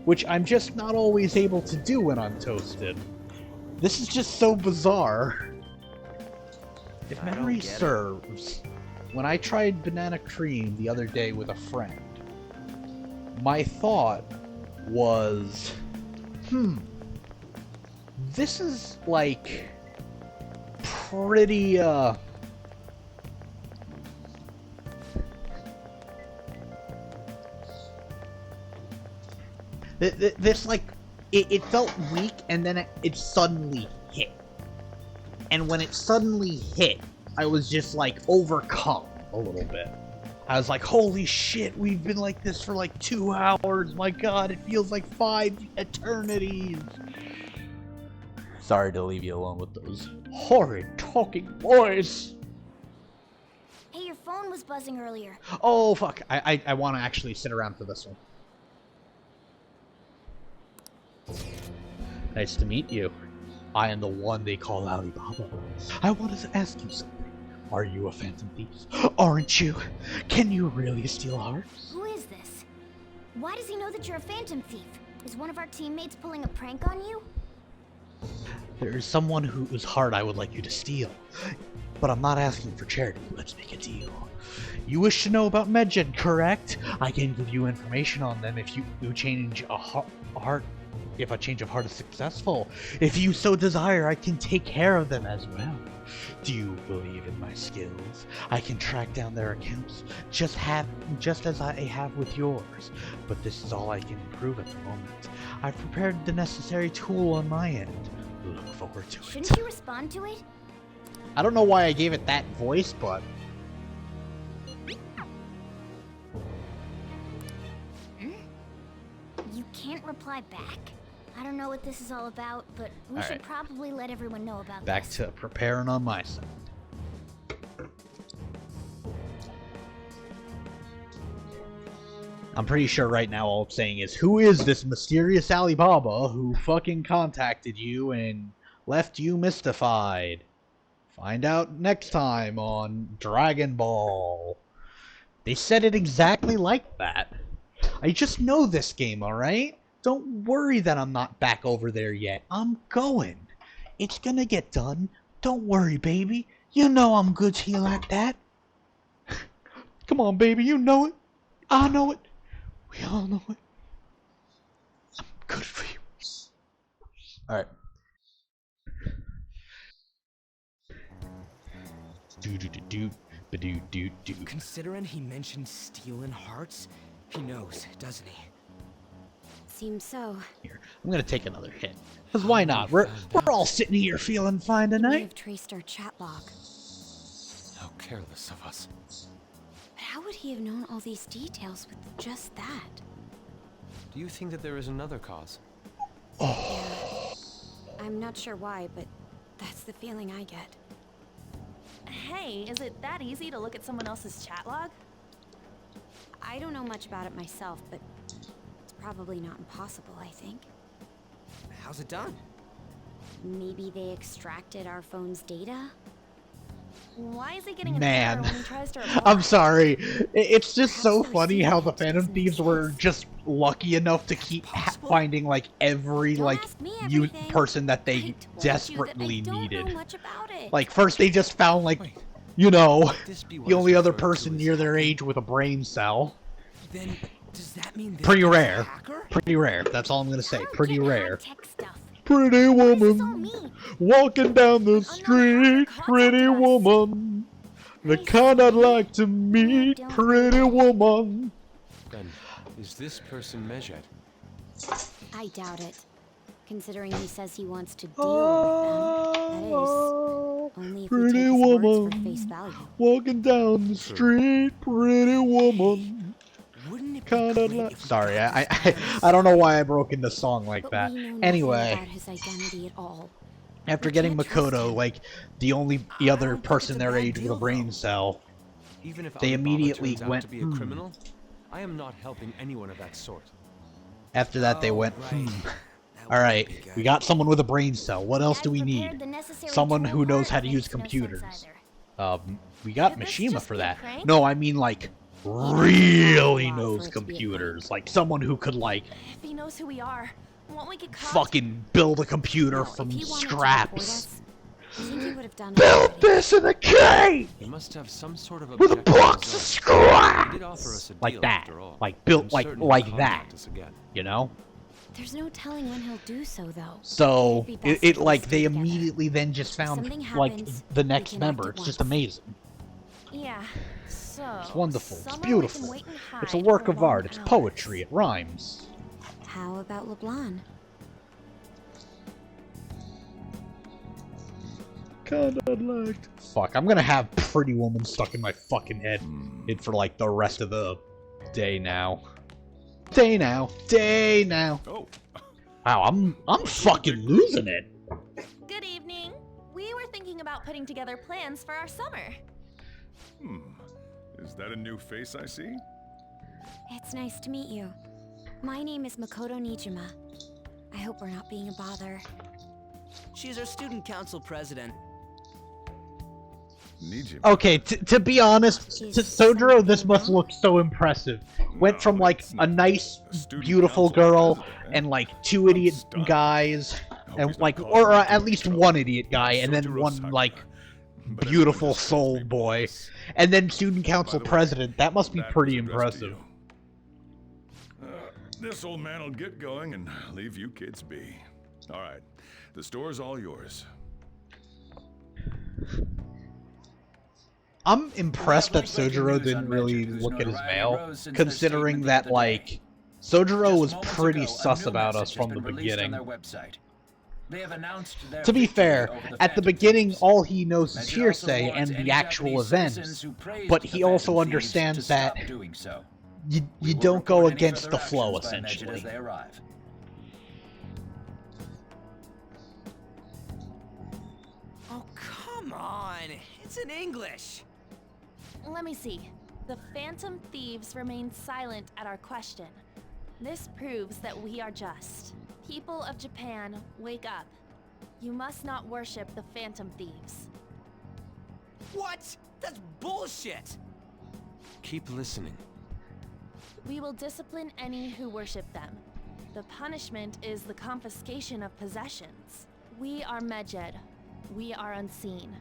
Which I'm just not always able to do when I'm toasted. This is just so bizarre. If memory serves, when I tried banana cream the other day with a friend, my thought was, this is like pretty this like it felt weak, and then it suddenly hit. And when it suddenly hit, I was just like overcome a little bit. I was like, holy shit, we've been like this for like 2 hours. My god, it feels like 5 eternities. Sorry to leave you alone with those horrid talking boys. Hey, your phone was buzzing earlier. Oh fuck, I want to actually sit around for this one. Nice to meet you. I am the one they call Alibaba. I wanted to ask you something. Are you a Phantom Thief? Aren't you? Can you really steal hearts? Who is this? Why does he know that you're a Phantom Thief? Is one of our teammates pulling a prank on you? There is someone whose heart I would like you to steal. But I'm not asking for charity. Let's make a deal. You wish to know about Medjed, correct? I can give you information on them if you change a heart. If a change of heart is successful. If you so desire, I can take care of them as well. Do you believe in my skills? I can track down their accounts, just as I have with yours. But this is all I can improve at the moment. I've prepared the necessary tool on my end. Look forward to it. Shouldn't you respond to it? I don't know why I gave it that voice, but... You can't reply back? I don't know what this is all about, but we should probably let everyone know about Back this. to preparing on my side. I'm pretty sure right now all I'm saying is, who is this mysterious Alibaba who fucking contacted you and left you mystified? Find out next time on Dragon Ball. They said it exactly like that. I just know this game, alright? Don't worry that I'm not back over there yet. I'm going. It's gonna get done. Don't worry, baby. You know I'm good to you like that. Come on, baby, you know it. I know it. We all know it. I'm good for you. Alright. Considering he mentioned stealing hearts, he knows, doesn't he? Seems so. Here, I'm gonna take another hit. Cause why not? We're all sitting here feeling fine We tonight. have traced our chat log. How careless of us. But how would he have known all these details with just that? Do you think that there is another cause? Yeah. I'm not sure why, but that's the feeling I get. Hey, is it that easy to look at someone else's chat log? I don't know much about it myself, but it's probably not impossible, I think. How's it done? Maybe they extracted our phone's data? Why is he getting Man, when he tries to reply? I'm sorry. It's just so funny how the Phantom Thieves were just lucky enough to keep finding like every person that they desperately needed. Like first they just found like, you know, the only other person near their age with a brain cell. Then does that mean Pretty rare. Pretty rare. That's all I'm gonna say. Pretty rare. Pretty woman, walking down the street, pretty woman, the kind I'd like to meet, pretty woman. Then, is this person Medjed? I doubt it. Considering he says he wants to deal with them. That is, only if we take Pretty his words for woman, face value. walking down the street, pretty woman. Kinda like... Sorry, I don't know why I broke into song like that. Anyway, His identity at all. after getting Makoto, like the only other person their age with a brain cell, Even if they Alibaba immediately turns out went, to be a criminal, I am not helping anyone of that sort. After that, they went, Alright, we got someone with a brain cell. What else do we need? Someone who knows how to use computers. We got Mishima for that. No, I mean, like, really knows computers. Like, someone who could, like, If he knows who we are, won't we get caught? fucking build a computer from scraps. Build Build this in a cave! He must have some sort of With a objective box of result. He did offer scraps! us a Like deal that. after all. Like, built And like certainly that. contact us again. You know? There's no telling when he'll do so, though. So, It'd be best it if we like, stay they together. immediately then just found, something like, happens, the we next can member. act It's at just once. amazing. Yeah, so... It's wonderful. It's somewhere we can beautiful. wait and It's a hide work for of long art. It's hours. poetry. It rhymes. How about LeBlanc? Kinda liked. Fuck, I'm gonna have Pretty Woman stuck in my fucking head for like the rest of the day now. Day now. Oh. Wow, I'm fucking losing it. Good evening. We were thinking about putting together plans for our summer. Is that a new face I see? It's nice to meet you. My name is Makoto Nijima. I hope we're not being a bother. She's our student council president. Okay, to be honest, to Sojiro, this must look so impressive. Went from like a nice, beautiful girl and like two idiot guys, and like, or at least one idiot guy, and then one like beautiful soul boy, and then student council president. That must be pretty impressive. This old man will get going and leave you kids be. All right, the store's all yours. I'm impressed that Sojiro didn't really look at his mail, considering that, like, Sojiro was pretty sus about us from the beginning. To be fair, at the beginning, all he knows is hearsay and the actual events, but he also understands that you don't go against the flow, essentially. Oh, come on. It's in English. Let me see. The Phantom Thieves remained silent at our question. This proves that we are just. People of Japan, wake up. You must not worship the Phantom Thieves. What? That's bullshit! Keep listening. We will discipline any who worship them. The punishment is the confiscation of possessions. We are Medjed. We are unseen.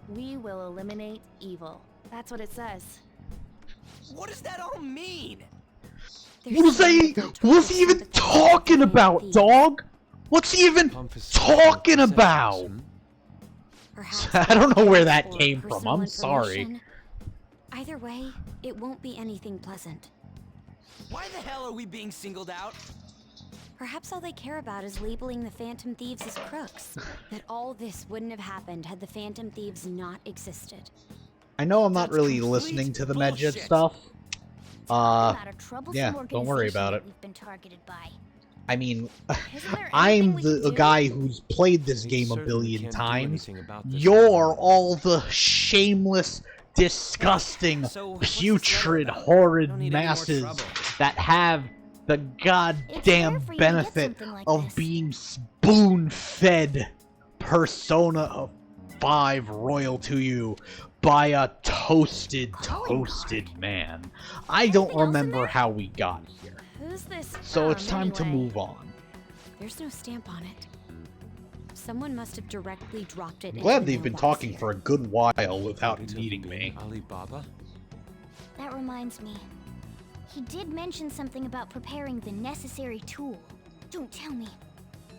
We will eliminate evil. That's what it says. What does that all mean? What's he even talking about, dog? What's he even talking about? I don't know where that came from. I'm sorry. Either way, it won't be anything pleasant. Why the hell are we being singled out? Perhaps all they care about is labeling the Phantom Thieves as crooks. That all this wouldn't have happened had the Phantom Thieves not existed. I know I'm not really listening to the Medjed stuff. Yeah, don't worry about it. We've been targeted by. I mean, I'm the guy who's played this game a billion times. You're all the shameless, disgusting, putrid, horrid masses that have the goddamn benefit of being spoon-fed Persona 5 royal to you by a toasted man. I don't remember how we got here. Who's this? So it's time to move on. There's no stamp on it. Someone must have directly dropped it. I'm glad they've been talking for a good while without needing me. Alibaba? That reminds me. He did mention something about preparing the necessary tool. Don't tell me.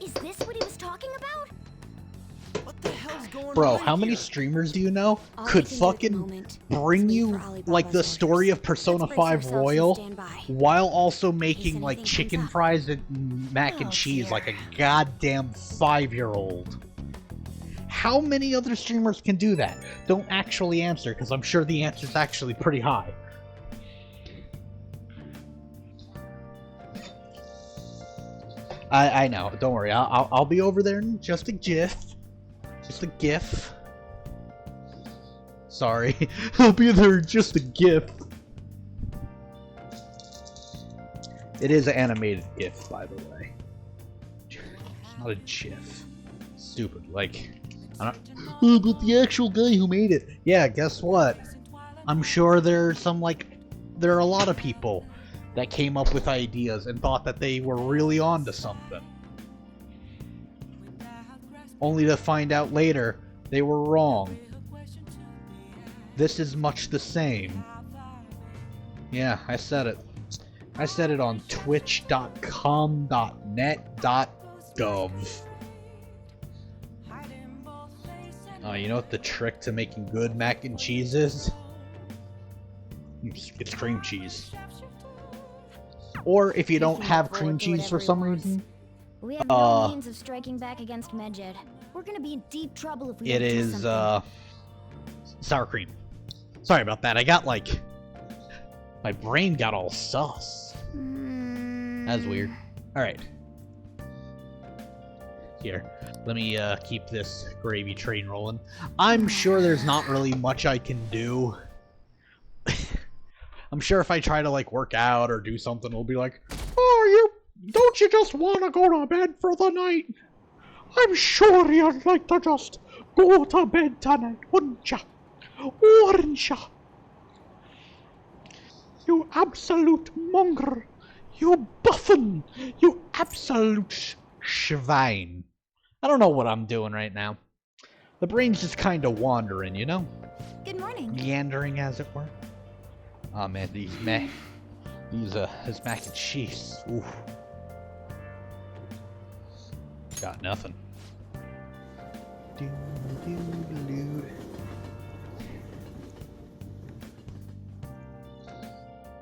Is this what he was talking about? What the hell's going Bro, on how many here? streamers do you know could fucking bring you, like, the story of Persona 5 Royal while also making, like, chicken fries and mac and cheese like a goddamn 5-year-old? How many other streamers can do that? Don't actually answer, because I'm sure the answer's actually pretty high. I know, don't worry, I'll be over there in just a GIF. Just a GIF. Sorry, I'll be there in just a GIF. It is an animated GIF, by the way. Not a GIF. Stupid, like... I don't... Oh, but the actual guy who made it. Yeah, guess what? I'm sure there's some, like... There are a lot of people that came up with ideas and thought that they were really onto something. Only to find out later they were wrong. This is much the same. Yeah, I said it. I said it on twitch.com.net.gov. You know what the trick to making good mac and cheese is? It's cream cheese. Or if you don't have cream cheese for some reason, we have no means of striking back against Medjed. We're gonna be in deep trouble if we don't do something. Sour cream. Sorry about that. I got like... My brain got all sus. That's weird. Alright. Here. Let me keep this gravy train rolling. I'm sure there's not really much I can do. I'm sure if I try to like work out or do something, it'll be like, oh, don't you just want to go to bed for the night? I'm sure you'd like to just go to bed tonight, wouldn't ya? Wouldn't ya? You absolute mongrel. You buffin. You absolute schwein. I don't know what I'm doing right now. The brain's just kind of wandering, you know? Good morning. Meandering, as it were. Oh man, this mac and cheese. Ooh. Got nothing.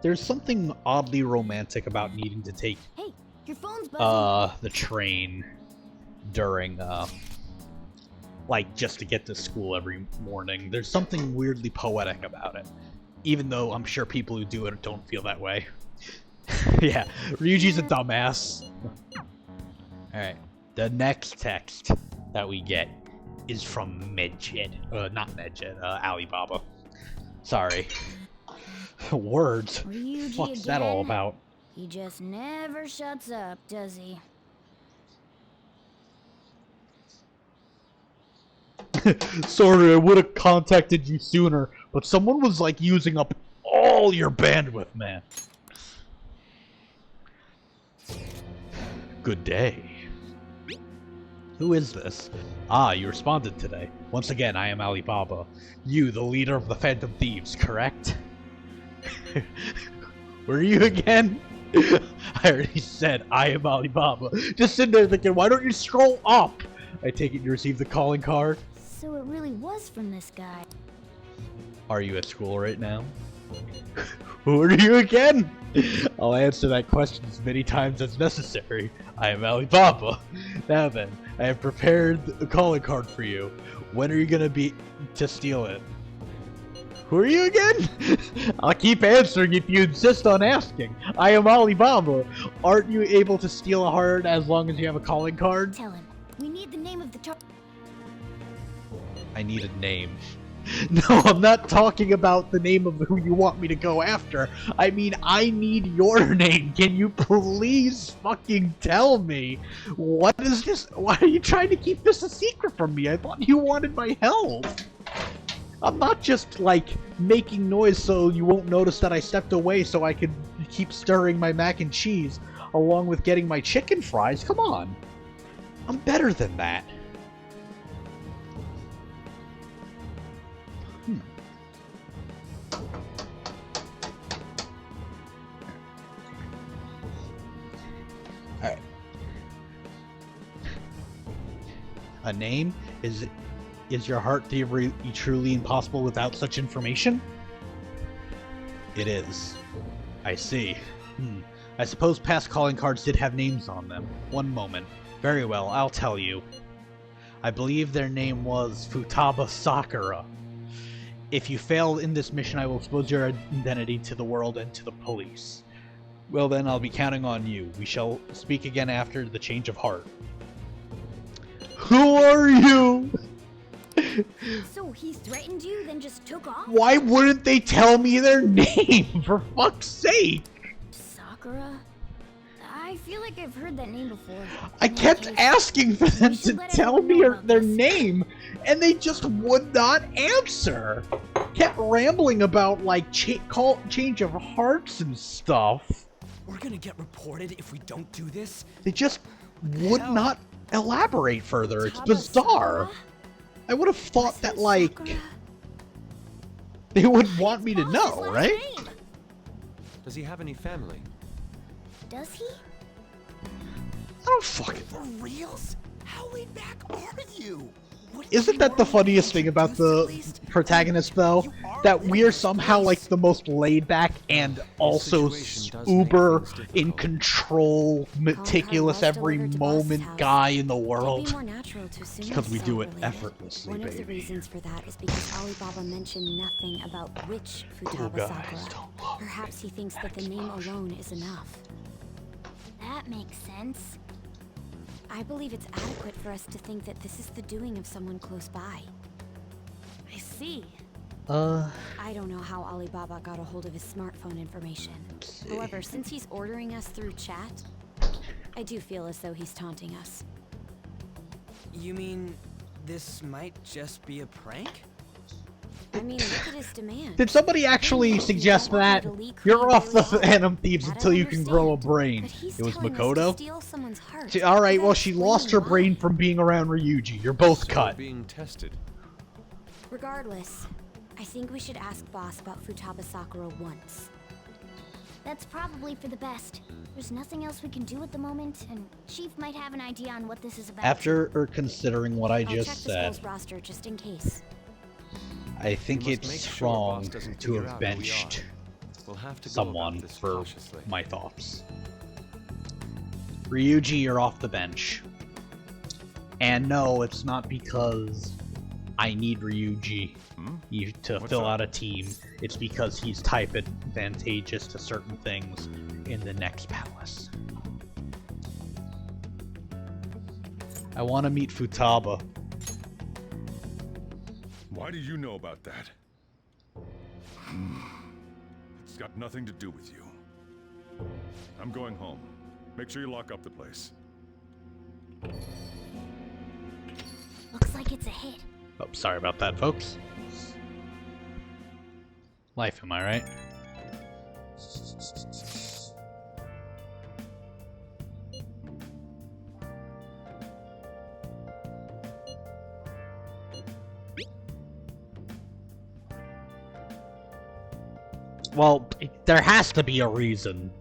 There's something oddly romantic about needing to take Hey, your phone's buzzing. The train during like just to get to school every morning. There's something weirdly poetic about it. Even though I'm sure people who do it don't feel that way. Yeah, Ryuji's a dumbass. Alright, the next text that we get is from Medjed. Not Medjed, Alibaba. Sorry. Words? Ryuji What's that all again? about? He just never shuts up, does he? Sorry, I would have contacted you sooner, but someone was like using up all your bandwidth, man. Good day. Who is this? Ah, you responded today. Once again, I am Alibaba. You, the leader of the Phantom Thieves, correct? Were you again? I already said I am Alibaba. Just sitting there thinking, why don't you scroll up? I take it you received the calling card? So it really was from this guy. Are you at school right now? Who are you again? I'll answer that question as many times as necessary. I am Alibaba. Now then, I have prepared a calling card for you. When are you gonna be to steal it? Who are you again? I'll keep answering if you insist on asking. I am Alibaba. Aren't you able to steal a heart as long as you have a calling card? Tell him. We need the name of the I need a name. No, I'm not talking about the name of who you want me to go after. I mean, I need your name. Can you please fucking tell me? What is this? Why are you trying to keep this a secret from me? I thought you wanted my help. I'm not just, like, making noise so you won't notice that I stepped away so I could keep stirring my mac and cheese along with getting my chicken fries. Come on. I'm better than that. Alright. A name? Is your heart thievery truly impossible without such information? It is. I see. I suppose past calling cards did have names on them. One moment. Very well, I'll tell you. I believe their name was Futaba Sakura. If you fail in this mission, I will expose your identity to the world and to the police. Well then, I'll be counting on you. We shall speak again after the change of heart. Who are you? So he threatened you, then just took off? Why wouldn't they tell me their name, for fuck's sake? Sakura? I feel like I've heard that name before. I kept asking for them to tell me their name, and they just would not answer. Kept rambling about, like, change of hearts and stuff. We're gonna get reported if we don't do this? They just would not elaborate further. It's bizarre. I would have thought that, like, they would want me to know, right? Does he have any family? Does he? I don't fucking... For reals? How laid back are you? Isn't that the funniest thing about the protagonist, though? That we're somehow, like, the most laid-back and also uber in control, meticulous every moment guy in the world. Because we do it effortlessly, One of the baby. reasons for that is because Alibaba mentioned nothing about which Futaba Sakura. Perhaps he thinks that the name alone is enough. That makes sense. I believe it's adequate for us to think that this is the doing of someone close by. I see. I don't know how Alibaba got a hold of his smartphone information. However, since he's ordering us through chat, I do feel as though he's taunting us. You mean this might just be a prank? I mean, look at his demand. Did somebody actually suggest that? You're off the Phantom Thieves until you can grow a brain. It was Makoto? Alright, well, she lost her brain from being around Ryuji. You're both cut. Being tested. Regardless, I think we should ask Boss about Futaba Sakura once. That's probably for the best. There's nothing else we can do at the moment, and Chief might have an idea on what this is about. After considering what I I'll check just the said, school's roster just in case. I think it's wrong to have benched someone for my thoughts. Ryuji, you're off the bench. And no, it's not because I need Ryuji to fill out a team. It's because he's type advantageous to certain things in the next palace. I want to meet Futaba. Why do you know about that? It It's got nothing to do with you. I'm going home. Make sure you lock up the place. Looks like it's a hit. Oh, sorry about that, folks. Life, am I right? Well, there has to be a reason.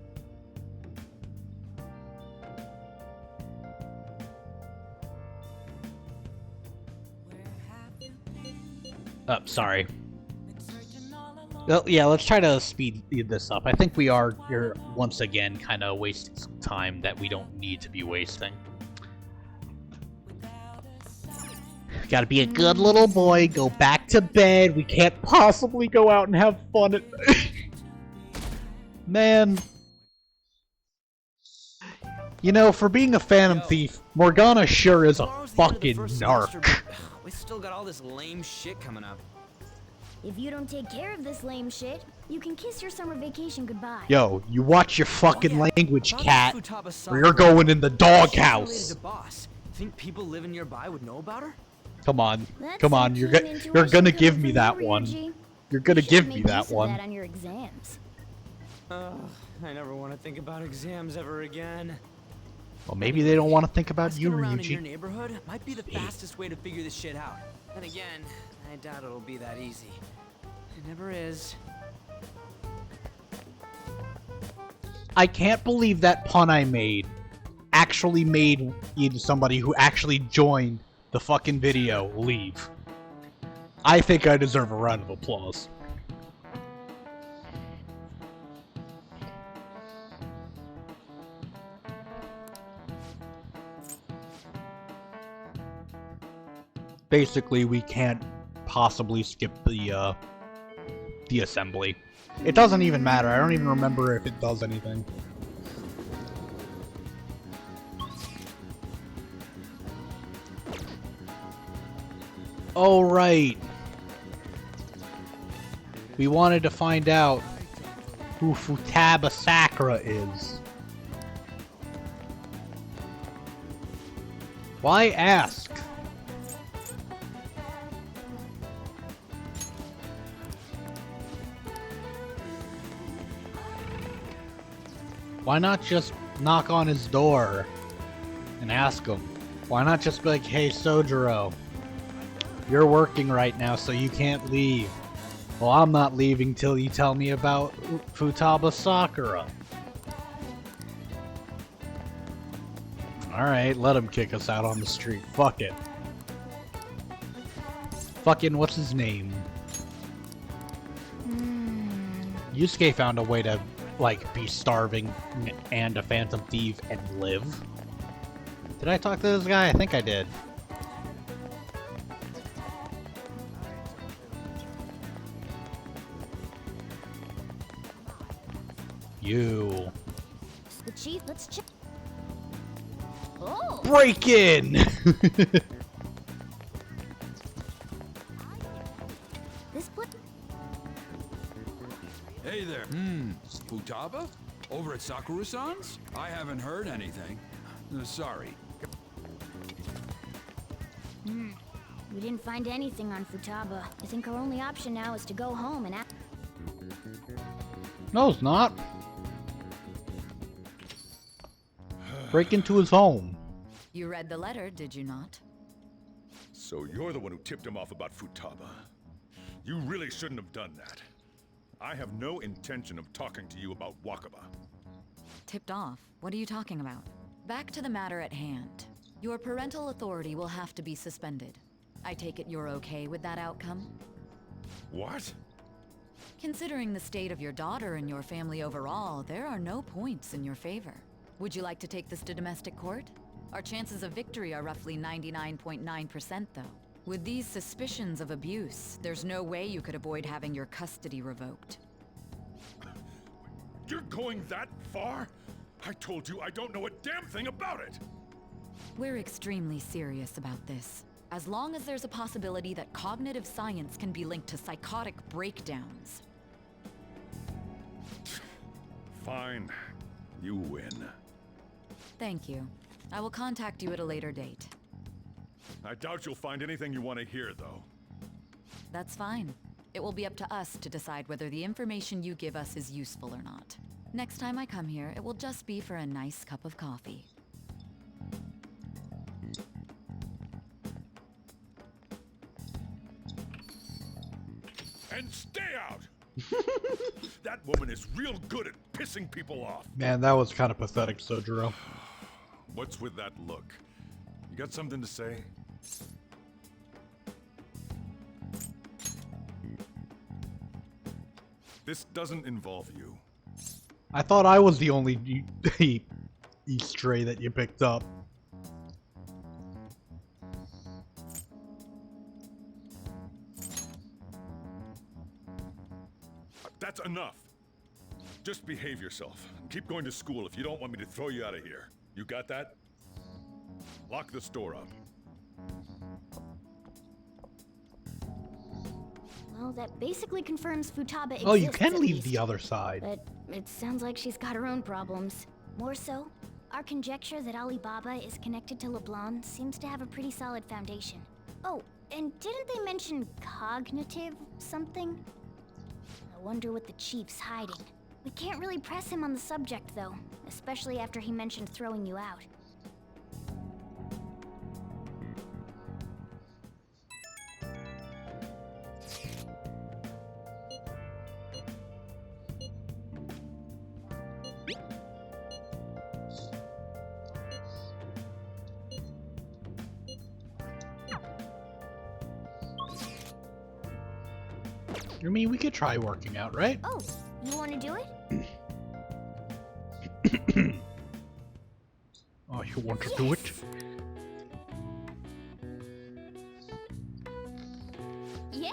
Oh, sorry. Well, yeah, let's try to speed this up. I think you're once again kind of wasting some time that we don't need to be wasting. Gotta be a good little boy, go back to bed. We can't possibly go out and have fun at... Man. You know, for being a Phantom Thief, Morgana sure is a fucking narc. We still got all this lame shit coming up. If you don't take care of this lame shit, you can kiss your summer vacation goodbye. Yo, you watch your fucking language, cat, or you're going in the doghouse. Think people living nearby would know about her? Come on, come on, you're gonna give me that one. You're gonna give me that one. On your exams. I never want to think about exams ever again. Well, maybe they don't want to think about you, around in your Ryuji. neighborhood might be the fastest way to figure this shit out. Then again, I doubt it'll be that easy. It never is. I can't believe that pun I made actually made somebody who actually joined the fucking video leave. I think I deserve a round of applause. Basically, we can't possibly skip the assembly. It doesn't even matter. I don't even remember if it does anything. Oh, right. We wanted to find out who Futaba Sakura is. Why ask? Why not just knock on his door and ask him? Why not just be like, hey, Sojiro, you're working right now, so you can't leave. Well, I'm not leaving till you tell me about Futaba Sakura. Alright, let him kick us out on the street. Fuck it. Fucking, what's his name? Yusuke found a way to, like, be starving and a Phantom Thief and live. Did I talk to this guy? I think I did. You. The chief, let's check. Oh! Break in! This place. Hey there. Futaba? Over at Sakura-san's? I haven't heard anything. Sorry. We didn't find anything on Futaba. I think our only option now is to go home and ask. No, it's not. Break into his home. You read the letter, did you not? So you're the one who tipped him off about Futaba. You really shouldn't have done that. I have no intention of talking to you about Wakaba. Tipped off? What are you talking about? Back to the matter at hand. Your parental authority will have to be suspended. I take it you're okay with that outcome? What? Considering the state of your daughter and your family overall, there are no points in your favor. Would you like to take this to domestic court? Our chances of victory are roughly 99.9% though. With these suspicions of abuse, there's no way you could avoid having your custody revoked. You're going that far? I told you I don't know a damn thing about it! We're extremely serious about this. As long as there's a possibility that cognitive science can be linked to psychotic breakdowns. Fine. You win. Thank you. I will contact you at a later date. I doubt you'll find anything you want to hear, though. That's fine. It will be up to us to decide whether the information you give us is useful or not. Next time I come here, it will just be for a nice cup of coffee. And stay out! That woman is real good at pissing people off. Man, that was kind of pathetic, Sojiro. What's with that look? You got something to say? This doesn't involve you. I thought I was the only stray that you picked up. That's enough. Just behave yourself. Keep going to school if you don't want me to throw you out of here. You got that? Lock the store up. Well, that basically confirms Futaba exists. Oh, you can at leave least. the other side. But it sounds like she's got her own problems. More so, our conjecture that Alibaba is connected to LeBlanc seems to have a pretty solid foundation. Oh, and didn't they mention cognitive something? I wonder what the chief's hiding. We can't really press him on the subject, though, especially after he mentioned throwing you out. I mean, we could try working out, right? Oh, you want to do it? Oh, you want to do it? Yeah.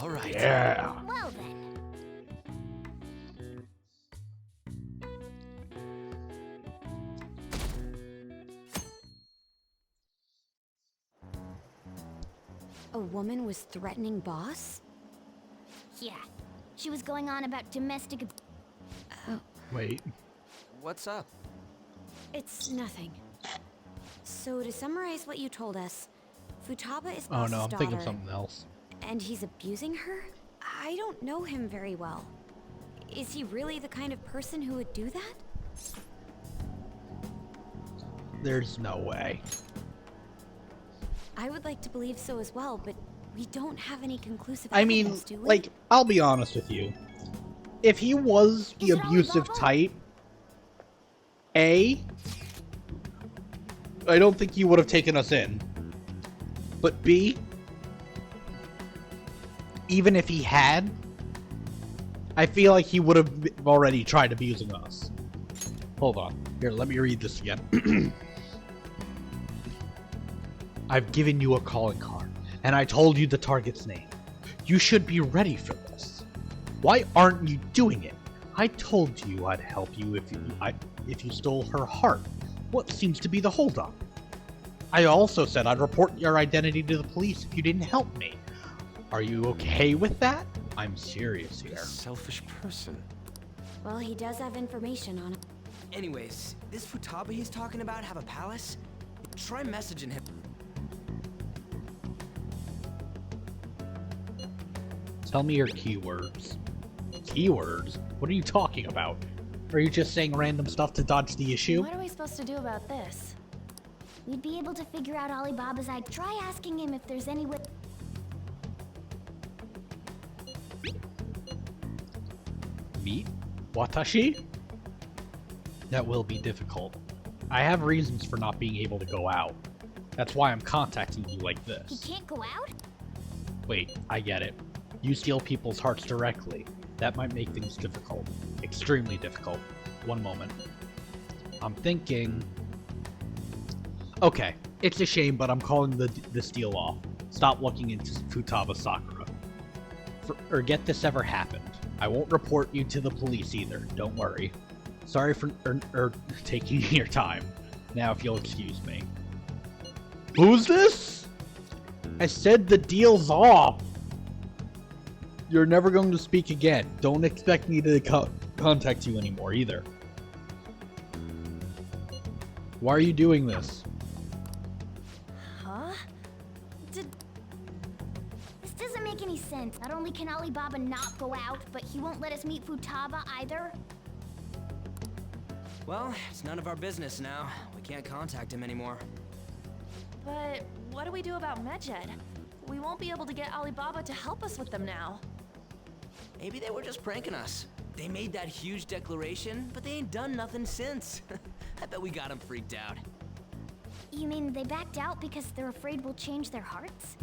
All right. Yeah. Well then. A woman was threatening Boss? Yeah. She was going on about domestic Wait. What's up? It's nothing. So to summarize what you told us, Futaba is Oh Boss's no, I'm daughter, thinking of something else. and he's abusing her? I don't know him very well. Is he really the kind of person who would do that? There's no way. I would like to believe so as well, but we don't have any conclusive I mean, evidence, do we? like, I'll be honest with you. If he was the abusive type, A, I don't think he would have taken us in. But B, even if he had, I feel like he would have already tried abusing us. Hold on. Here, let me read this again. I've given you a calling card, and I told you the target's name. You should be ready for this. Why aren't you doing it? I told you I'd help you if you stole her heart. What seems to be the holdup? I also said I'd report your identity to the police if you didn't help me. Are you okay with that? I'm serious here. Selfish person. Well, he does have information on it. Anyways, this Futaba he's talking about have a palace? Try messaging him. Tell me your keywords. Keywords? What are you talking about? Are you just saying random stuff to dodge the issue? What are we supposed to do about this? We'd be able to figure out Alibaba's eye. Try asking him if there's any way. Meet Watashi? That will be difficult. I have reasons for not being able to go out. That's why I'm contacting you like He this. can't go out? Wait, I get it. You steal people's hearts directly. That might make things difficult. Extremely difficult. One moment. I'm thinking... Okay, it's a shame, but I'm calling this deal off. Stop looking into Futaba Sakura. Forget this ever happened. I won't report you to the police either, don't worry. Sorry for taking your time. Now if you'll excuse me. Who's this? I said the deal's off! You're never going to speak again. Don't expect me to contact you anymore, either. Why are you doing this? Huh? This doesn't make any sense. Not only can Alibaba not go out, but he won't let us meet Futaba either. Well, it's none of our business now. We can't contact him anymore. But what do we do about Medjed? We won't be able to get Alibaba to help us with them now. Maybe they were just pranking us. They made that huge declaration, but they ain't done nothing since. I bet we got them freaked out. You mean they backed out because they're afraid we'll change their hearts?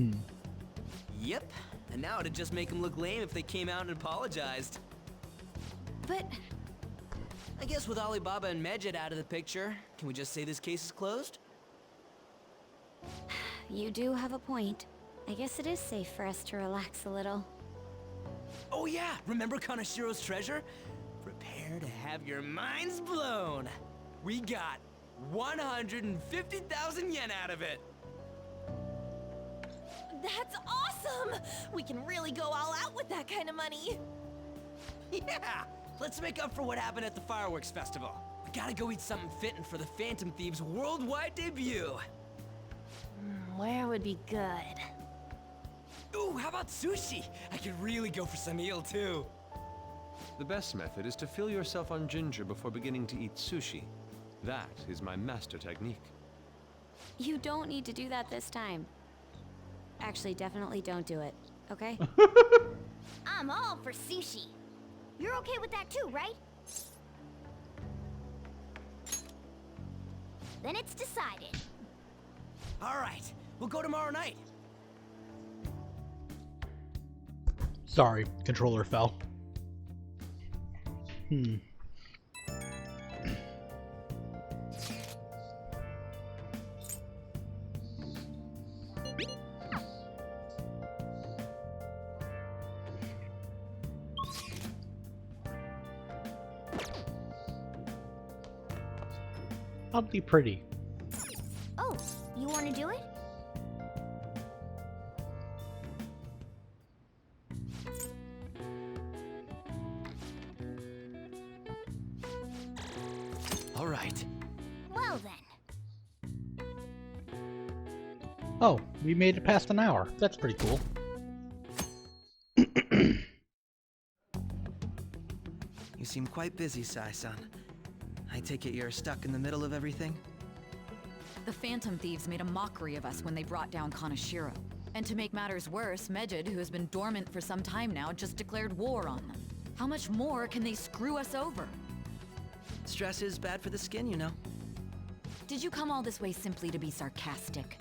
Yep. And now it'd just make them look lame if they came out and apologized. But I guess with Alibaba and Medjed out of the picture, can we just say this case is closed? You do have a point. I guess it is safe for us to relax a little. Oh yeah, remember Kanashiro's treasure? Prepare to have your minds blown. We got 150,000 yen out of it. That's awesome! We can really go all out with that kind of money. Yeah, let's make up for what happened at the fireworks festival. We gotta go eat something fitting for the Phantom Thieves' worldwide debut. Where would be good? Ooh, how about sushi? I could really go for some eel too. The best method is to fill yourself on ginger before beginning to eat sushi. That is my master technique. You don't need to do that this time. Actually, definitely don't do it, okay? I'm all for sushi. You're okay with that too, right? Then it's decided. All right, we'll go tomorrow night. Sorry, controller fell. I'll be pretty. Oh, you want to do it? All right. Well then. Oh, we made it past an hour. That's pretty cool. You seem quite busy, Sai-san. I take it you're stuck in the middle of everything? The Phantom Thieves made a mockery of us when they brought down Kanashiro. And to make matters worse, Medjed, who has been dormant for some time now, just declared war on them. How much more can they screw us over? Stress is bad for the skin, you know. Did you come all this way simply to be sarcastic?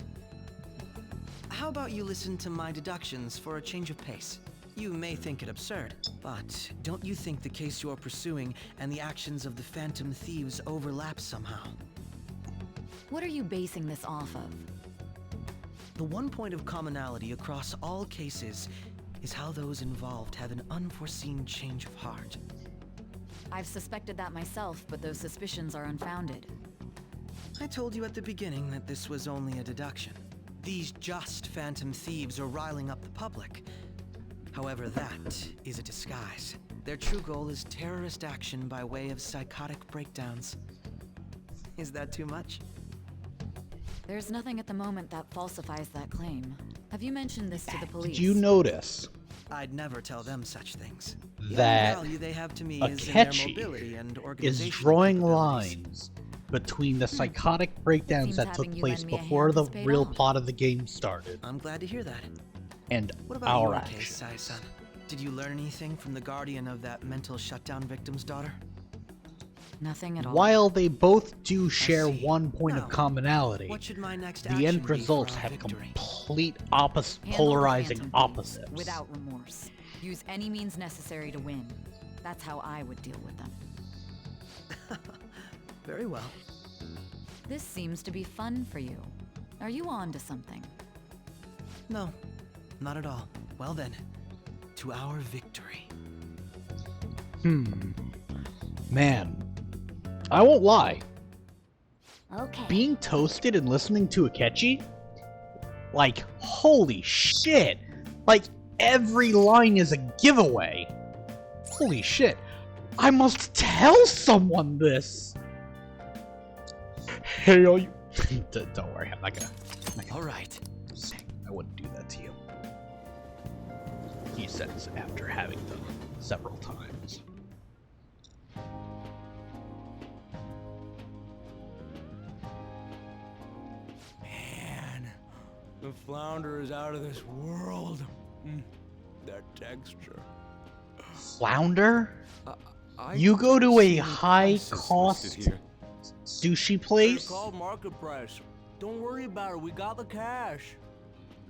How about you listen to my deductions for a change of pace? You may think it absurd, but don't you think the case you're pursuing and the actions of the Phantom Thieves overlap somehow? What are you basing this off of? The one point of commonality across all cases is how those involved have an unforeseen change of heart. I've suspected that myself, but those suspicions are unfounded. I told you at the beginning that this was only a deduction. These just Phantom Thieves are riling up the public. However, that is a disguise. Their true goal is terrorist action by way of psychotic breakdowns. Is that too much? There's nothing at the moment that falsifies that claim. Have you mentioned this to the police? Did you notice I'd never tell them such things. that The only value they have to me is in their mobility and Akechi is organizational drawing capabilities. lines between the psychotic breakdowns Seems that took having you place lend me a before hand the has paid real off. plot of the game started I'm glad to hear that. and What about our your actions. case, Sai-san? Did you learn anything from the guardian of that mental shutdown victim's daughter? Nothing at all. While they both do share see. one point of Now, commonality, What should my next the action end be for results our have victory? complete Handle the polarizing Phantom Thieves opposites. without remorse. Use any means necessary to win. That's how I would deal with them. Very well. This seems to be fun for you. Are you on to something? No, not at all. Well then, to our victory. Man, I won't lie. Okay. Being toasted and listening to Akechi, like, Holy shit! Like, every line is a giveaway. Holy shit. I must tell someone this! Hey, all you... Don't worry, I'm not gonna... Alright. I wouldn't do that to you. He says after having them several times. Man, the flounder is out of this world. That texture. Flounder? You go to a high-cost sushi place? It's called market price. Don't worry about it. We got the cash.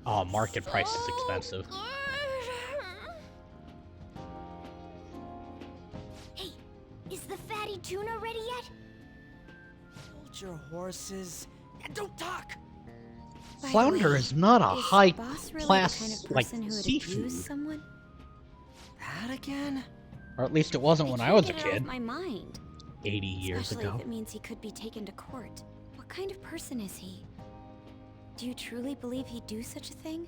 Oh, market price is expensive. Hey, is the fatty tuna ready yet? Hold your horses and don't talk. Flounder is not a high Boss really class the kind of like person who would seafood. abuse someone? That again? Or at least it wasn't when I was a Get it out kid. of my mind. 80 years Especially ago. if it means he could be taken to court. What kind of person is he? Do you truly believe he'd do such a thing?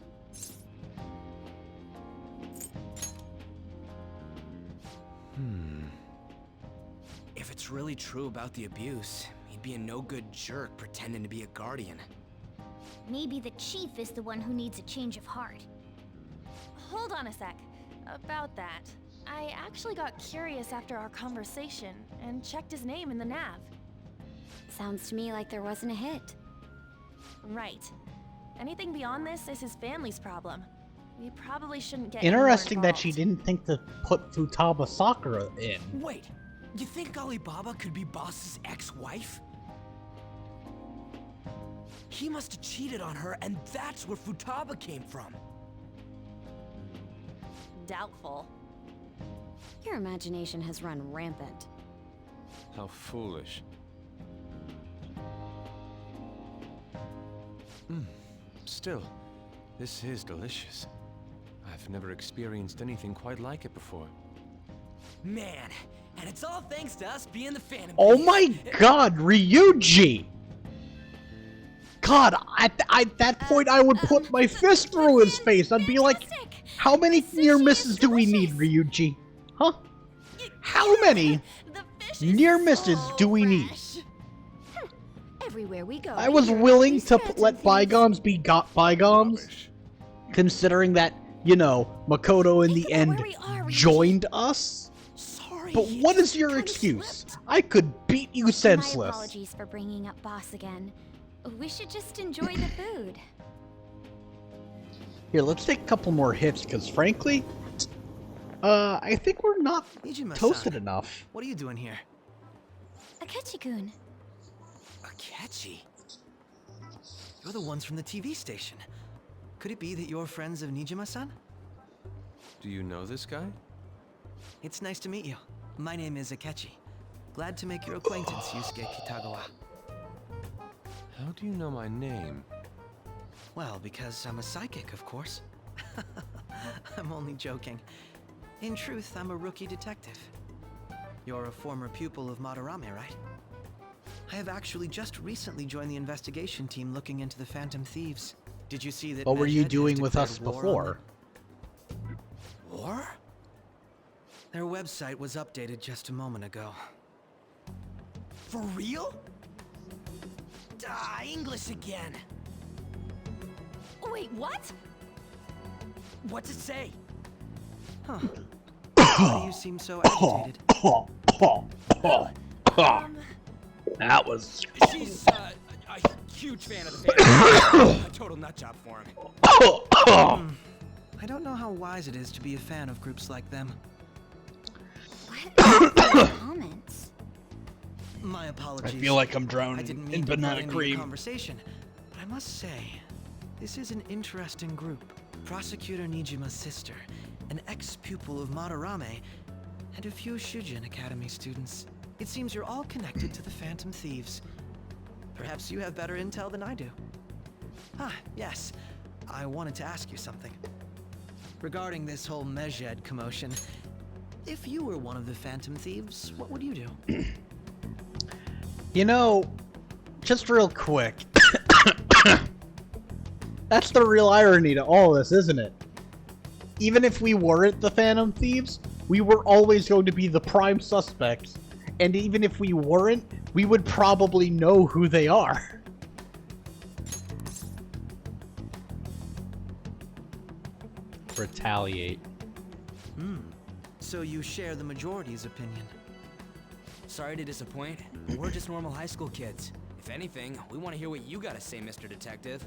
If it's really true about the abuse, he'd be a no-good jerk pretending to be a guardian. Maybe the chief is the one who needs a change of heart. Hold on a sec. About that, I actually got curious after our conversation and checked his name in the nav. Sounds to me like there wasn't a hit. Right. Anything beyond this is his family's problem. We probably shouldn't get any more Interesting that she involved. didn't think to put Futaba Sakura in. Wait, you think Alibaba could be Boss's ex-wife? He must have cheated on her, and that's where Futaba came from. Doubtful. Your imagination has run rampant. How foolish. Still, this is delicious. I've never experienced anything quite like it before. Man, and it's all thanks to us being the Phantom Oh Thieves. my god, Ryuji! God, at that point I would put my fist through his face. I'd be like, how many near misses do we need, Ryuji? Huh? How many near misses do we need? Everywhere we go. I was willing to let bygones be bygones, considering that, you know, Makoto in the end joined us. But what is your excuse? I could beat you My senseless. apologies for bringing up Boss again. We should just enjoy the food. Here, let's take a couple more hits, because frankly, I think we're not Nijima-san, toasted enough. What are you doing here? Akechi-kun. Akechi? You're the ones from the TV station. Could it be that you're friends of Nijima-san? Do you know this guy? It's nice to meet you. My name is Akechi. Glad to make your acquaintance, Yusuke Kitagawa. How do you know my name? Well, because I'm a psychic, of course. I'm only joking. In truth, I'm a rookie detective. You're a former pupil of Madarame, right? I have actually just recently joined the investigation team looking into the Phantom Thieves. Did you see that? What were you Medjed doing has with us declared war on before? them? War? Their website was updated just a moment ago. For real? English again. Wait, what? What's it say? Huh. Why do you seem so agitated? That was... She's a huge fan of the Phantom. A total nutjob for him. I don't know how wise it is to be a fan of groups like them. Comments. My apologies. I feel like I'm drowning I didn't mean in to banana pry into cream. your conversation, but I must say, this is an interesting group. Prosecutor Nijima's sister, an ex-pupil of Madarame, and a few Shujin Academy students. It seems you're all connected to the Phantom Thieves. Perhaps you have better intel than I do. Ah, yes. I wanted to ask you something. Regarding this whole Medjed commotion, if you were one of the Phantom Thieves, what would you do? You know, just real quick. That's the real irony to all this, isn't it? Even if we weren't the Phantom Thieves, we were always going to be the prime suspects. And even if we weren't, we would probably know who they are. Retaliate. So you share the majority's opinion. Sorry to disappoint, but we're just normal high school kids. If anything, we want to hear what you gotta say, Mr. Detective.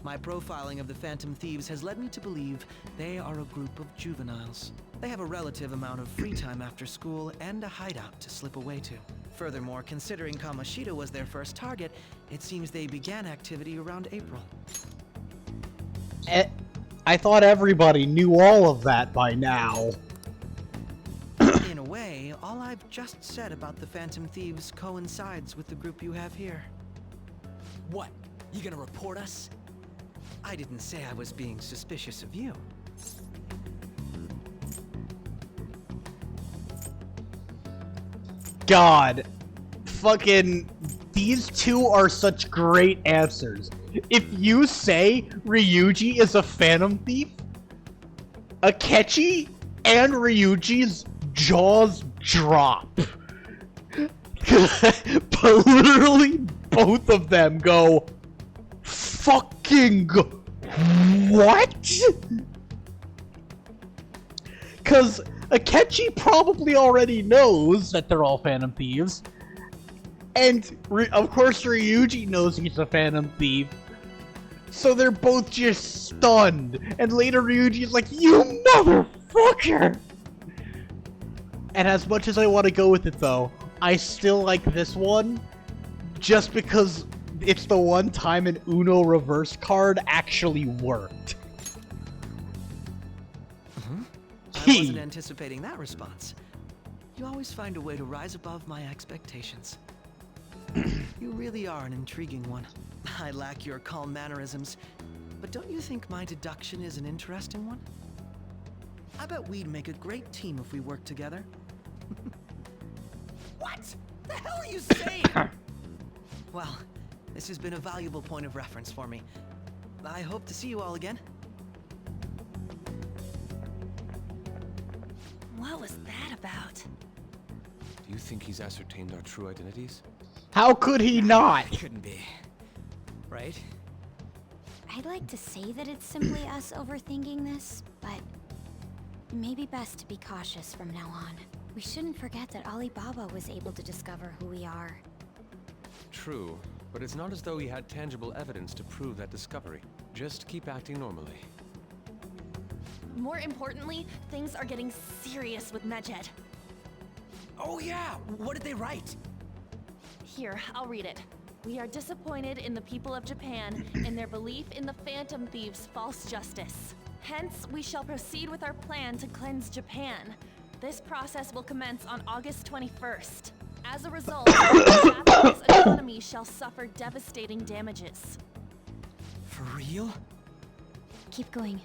My profiling of the Phantom Thieves has led me to believe they are a group of juveniles. They have a relative amount of free time after school and a hideout to slip away to. Furthermore, considering Kamoshida was their first target, it seems they began activity around April. I thought everybody knew all of that by now. In a way, all I've just said about the Phantom Thieves coincides with the group you have here. What? You gonna report us? I didn't say I was being suspicious of you. God. Fucking... These two are such great answers. If you say Ryuji is a Phantom Thief, Akechi and Ryuji's jaws drop. But literally both of them go, fucking what? Cause Akechi probably already knows that they're all Phantom Thieves. And, of course, Ryuji knows he's a Phantom Thief. So they're both just stunned. And later Ryuji's like, you motherfucker! And as much as I want to go with it, though, I still like this one. Just because it's the one time an Uno reverse card actually worked. I wasn't anticipating that response. You always find a way to rise above my expectations. You really are an intriguing one. I lack your calm mannerisms, but don't you think my deduction is an interesting one? I bet we'd make a great team if we worked together. What? The hell are you saying? Well, this has been a valuable point of reference for me. I hope to see you all again. What was that about? Do you think he's ascertained our true identities? How could he not? Couldn't be. Right? I'd like to say that it's simply us overthinking this, but maybe best to be cautious from now on. We shouldn't forget that Alibaba was able to discover who we are. True, but it's not as though he had tangible evidence to prove that discovery. Just keep acting normally. More importantly, things are getting serious with Medjed. Oh yeah! What did they write? Here, I'll read it. We are disappointed in the people of Japan in their belief in the Phantom Thieves' false justice. Hence, we shall proceed with our plan to cleanse Japan. This process will commence on August 21st. As a result, the Japanese economy shall suffer devastating damages. For real? Keep going.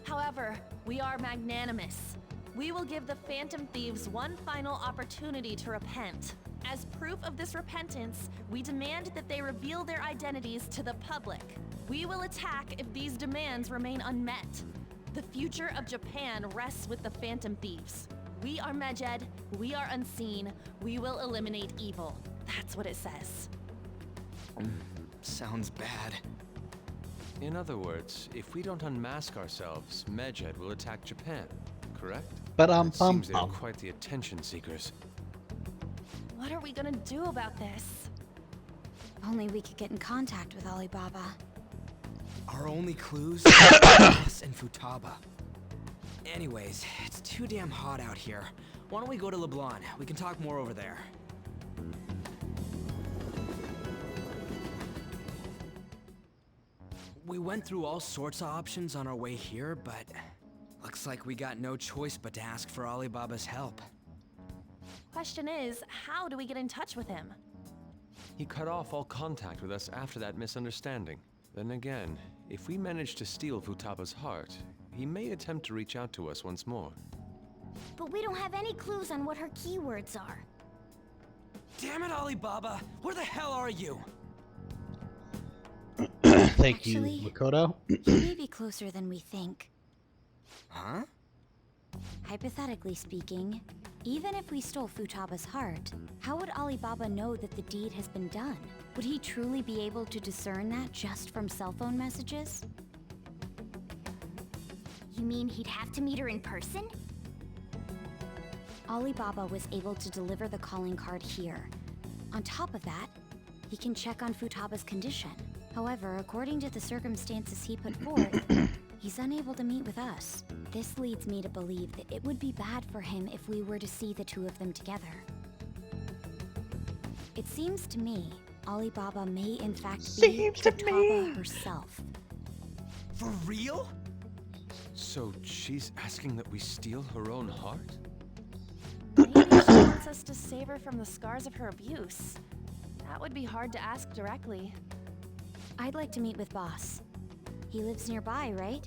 However, we are magnanimous. We will give the Phantom Thieves one final opportunity to repent. As proof of this repentance, we demand that they reveal their identities to the public. We will attack if these demands remain unmet. The future of Japan rests with the Phantom Thieves. We are Medjed, we are unseen, we will eliminate evil. That's what it says. Sounds bad. In other words, if we don't unmask ourselves, Medjed will attack Japan, correct? But it seems they're quite the attention seekers. What are we gonna do about this? Only we could get in contact with Alibaba. Our only clues are us and Futaba. Anyways, it's too damn hot out here. Why don't we go to LeBlanc? We can talk more over there. We went through all sorts of options on our way here, but looks like we got no choice but to ask for Alibaba's help. Question is, how do we get in touch with him? He cut off all contact with us after that misunderstanding. Then again, if we manage to steal Futaba's heart, he may attempt to reach out to us once more. But we don't have any clues on what her keywords are. Damn it, Alibaba! Where the hell are you? take Actually, you, Makoto. he may be closer than we think. Huh? Hypothetically speaking, even if we stole Futaba's heart, how would Alibaba know that the deed has been done? Would he truly be able to discern that just from cell phone messages? You mean he'd have to meet her in person? Alibaba was able to deliver the calling card here. On top of that, he can check on Futaba's condition. However, according to the circumstances he put forth, he's unable to meet with us. This leads me to believe that it would be bad for him if we were to see the two of them together. It seems to me Alibaba may in fact be Futaba herself. For real? So she's asking that we steal her own heart? Maybe she wants us to save her from the scars of her abuse. That would be hard to ask directly. I'd like to meet with Boss. He lives nearby, right?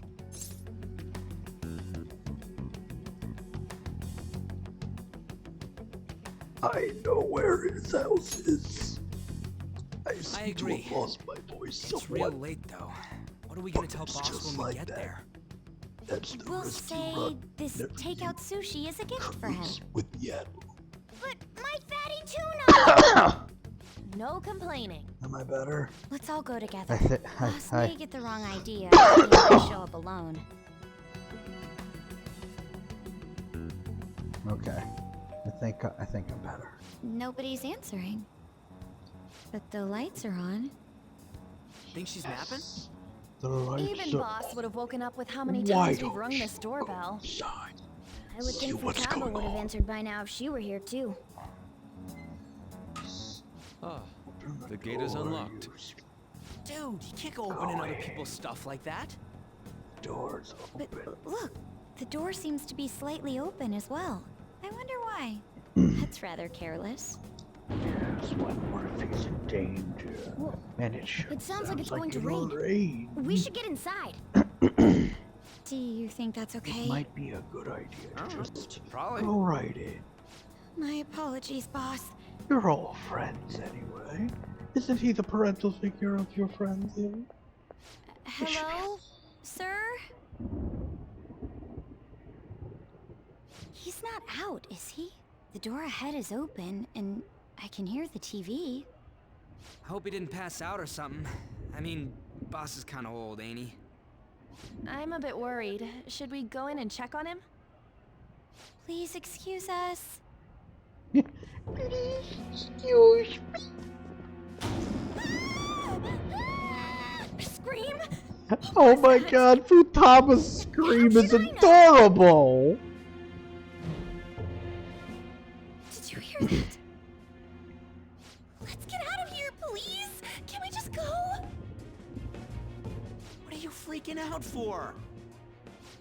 I know where his house is. I agree. To have lost my voice It's somewhat. real late though. What are we gonna tell It's Boss just when we like get that. there? That's the We'll risk you say run this whenever takeout sushi is a gift for him. with the animal. But my fatty tuna! No complaining. Am I better? Let's all go together. I thi- I- Boss I- may get the wrong idea if we show up alone. Okay. I think I'm better. Nobody's answering. But the lights are on. Think she's napping? The lights Even are Boss would have woken up with how many Why times we've don't rung you this doorbell. I would think Futaba would have answered by now if she were here too. Ah, the gate is unlocked. Dude, you can't go opening other people's stuff like that. Doors But look, the door seems to be slightly open as well. I wonder why. That's rather careless. Yes, what if he's in danger? And It sounds like it's going to it'll rain. We should get inside. Do you think that's okay? It might be a good idea to just probably go right in. My apologies, boss. You're all friends anyway. Isn't he the parental figure of your friends here? Hello, sir? He's not out, is he? The door ahead is open, and I can hear the TV. I hope he didn't pass out or something. I mean, Boss is kinda old, ain't he? I'm a bit worried. Should we go in and check on him? Please excuse us. Excuse me. Scream! Oh my god, Futaba's scream is adorable! Did you hear that? Let's get out of here, please! Can we just go? What are you freaking out for?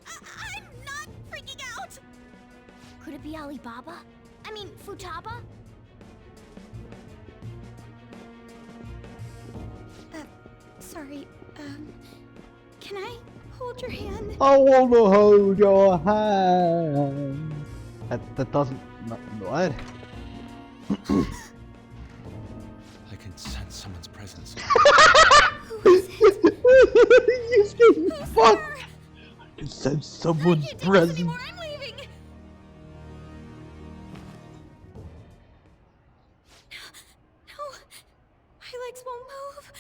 I'm not freaking out! Could it be Alibaba? I mean, Futaba? Sorry, can I hold your hand? I wanna hold your hand. That doesn't. What? I can sense someone's presence. He's getting fucked. I can sense someone's presence. I'm leaving! No, my legs won't move.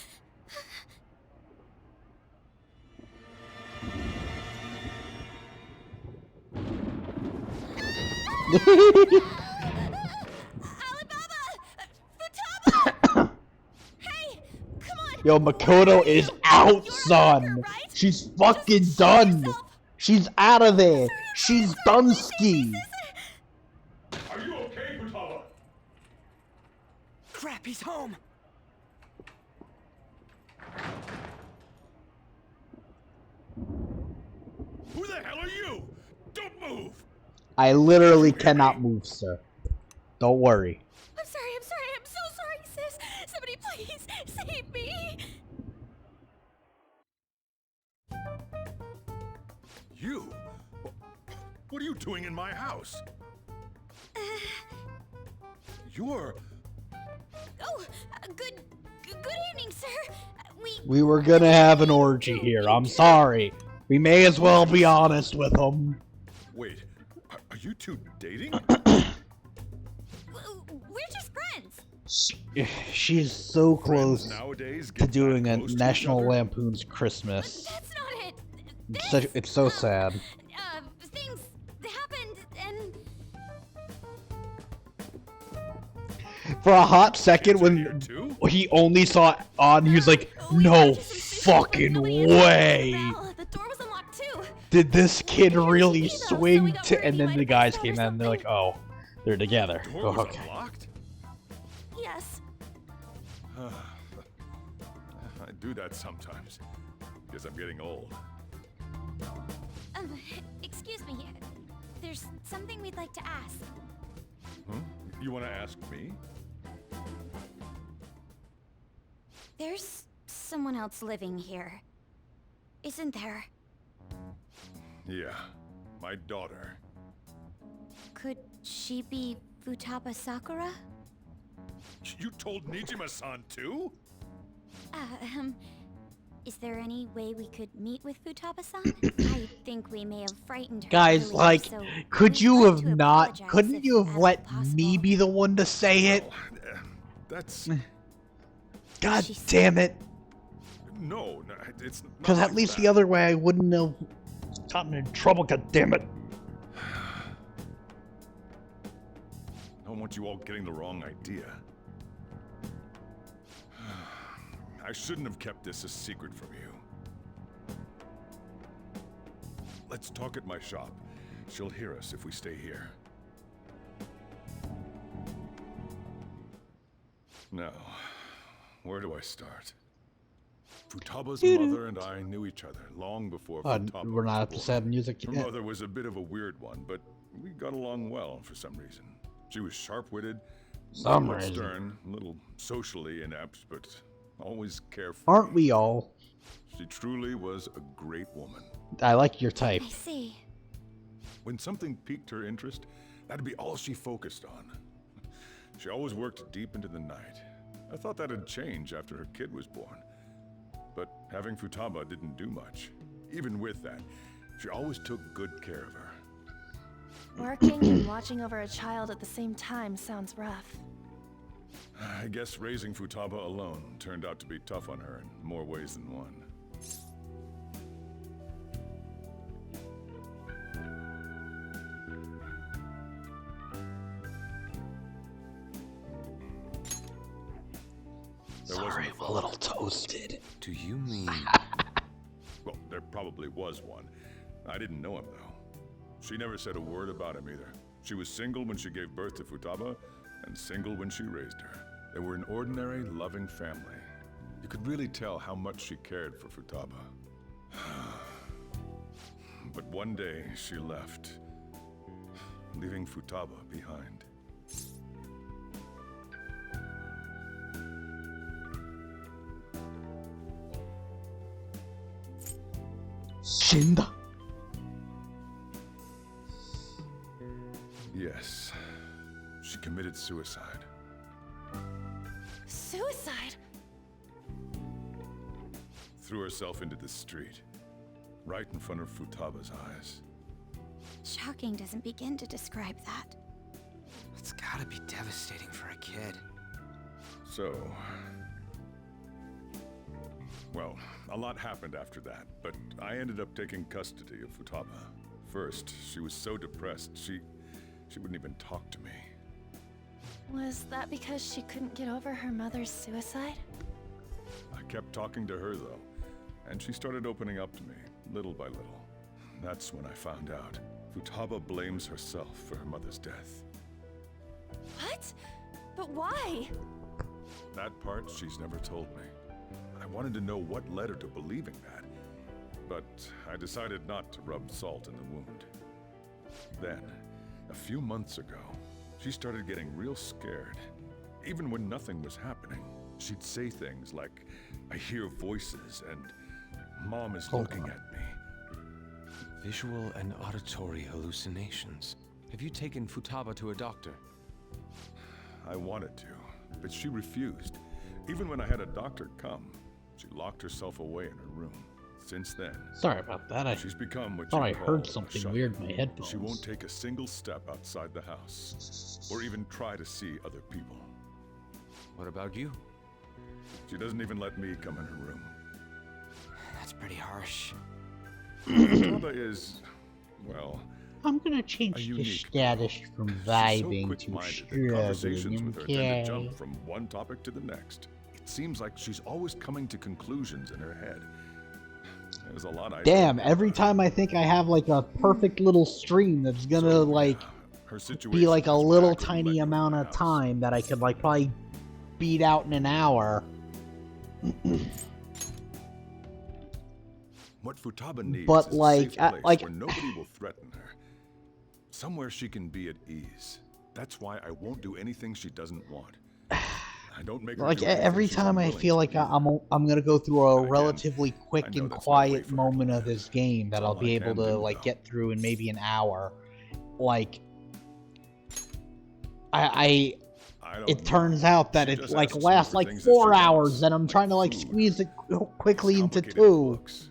Yo, Makoto is out, son. She's fucking done. She's out of there. She's done ski. Are you okay, Futaba? Crap, he's home! Who the hell are you? Don't move! I literally cannot move, sir. Don't worry. I'm sorry, I'm so sorry, sis. Somebody please save me. You? What are you doing in my house? You're... Oh, good evening, sir. We were gonna have an orgy here. I'm sorry. We may as well be honest with them. Wait, are you two dating? We're just friends. She's so close nowadays to get doing that a close to each National other? Lampoon's Christmas. That's not it. It's so sad. Things happened and For a hot second, when he only saw it on, he was like, "No fucking way! the door was unlocked too. Did this kid really swing to?" And then the guys came in and they're like, "Oh, they're together." Door Oh, was okay. unlocked? Yes. I do that sometimes. Because I'm getting old. Excuse me. There's something we'd like to ask. Huh? You want to ask me? There's someone else living here, isn't there? Yeah, my daughter. Could she be Futaba Sakura? You told Nijima-san too? Is there any way we could meet with Futaba-san? I think we may have frightened her. Guys, earlier, like, so could we'd you like have to not? apologize Couldn't if you have that's let possible. me be the one to say it? That's... God damn it! No, it's not. Because at like least that. the other way I wouldn't have gotten in trouble. God damn it! I don't want you all getting the wrong idea. I shouldn't have kept this a secret from you. Let's talk at my shop. She'll hear us if we stay here. Now, where do I start? Futaba's mother and I knew each other long before Futaba We're not was at the born. sad music Her yet. mother was a bit of a weird one, but we got along well for some reason. She was sharp-witted, somewhat stern, a little socially inept, but always carefree. Aren't we all? She truly was a great woman. I like your type. I see. When something piqued her interest, that'd be all she focused on. She always worked deep into the night. I thought that'd change after her kid was born. But having Futaba didn't do much. Even with that, she always took good care of her. Working and watching over a child at the same time sounds rough. I guess raising Futaba alone turned out to be tough on her in more ways than one. Sorry, I'm a little toasted. Do you mean... Well, there probably was one. I didn't know him, though. She never said a word about him either. She was single when she gave birth to Futaba, and single when she raised her. They were an ordinary, loving family. You could really tell how much she cared for Futaba. But one day, she left, leaving Futaba behind. Shinda. Yes, she committed suicide. Suicide? Threw herself into the street, right in front of Futaba's eyes. Shocking doesn't begin to describe that. It's gotta be devastating for a kid. So... Well, a lot happened after that, but I ended up taking custody of Futaba. First, she was so depressed, she wouldn't even talk to me. Was that because she couldn't get over her mother's suicide? I kept talking to her, though, and she started opening up to me, little by little. That's when I found out. Futaba blames herself for her mother's death. What? But why? That part she's never told me. I wanted to know what led her to believing that, but I decided not to rub salt in the wound. Then, a few months ago, she started getting real scared. Even when nothing was happening, she'd say things like, "I hear voices," and "Mom is looking at me." Visual and auditory hallucinations. Have you taken Futaba to a doctor? I wanted to, but she refused, even when I had a doctor come. She locked herself away in her room. Since then, Sorry about that. she's become what thought you I call heard a something shut-in. weird in my headphones. She won't take a single step outside the house, or even try to see other people. What about you? She doesn't even let me come in her room. That's pretty harsh. Baba is, well, I'm gonna change the unique status from she's so vibing to quick-minded that conversations struggling, with her tend to okay? jump from one topic to the next. It seems like she's always coming to conclusions in her head. There's a lot I Damn, every time I think I have like a perfect little stream that's gonna like her situation be like a is little I couldn't let tiny you in amount my of house. time that I could like probably beat out in an hour. What Futaba needs But, is like, a safe place like- where nobody will threaten her. Somewhere she can be at ease. That's why I won't do anything she doesn't want. I don't make her Like do anything every she's time I unwilling feel to like do. I'm gonna go through a relatively I quick know and that's no way quiet for her to moment of live. this game that It's I'll all be I able can to do, like though. get through in maybe an hour. Like I don't it know. turns out that She it just like asks me lasts for like things that she 4 hours, wants, and I'm trying to like food, squeeze it quickly into complicated 2. books.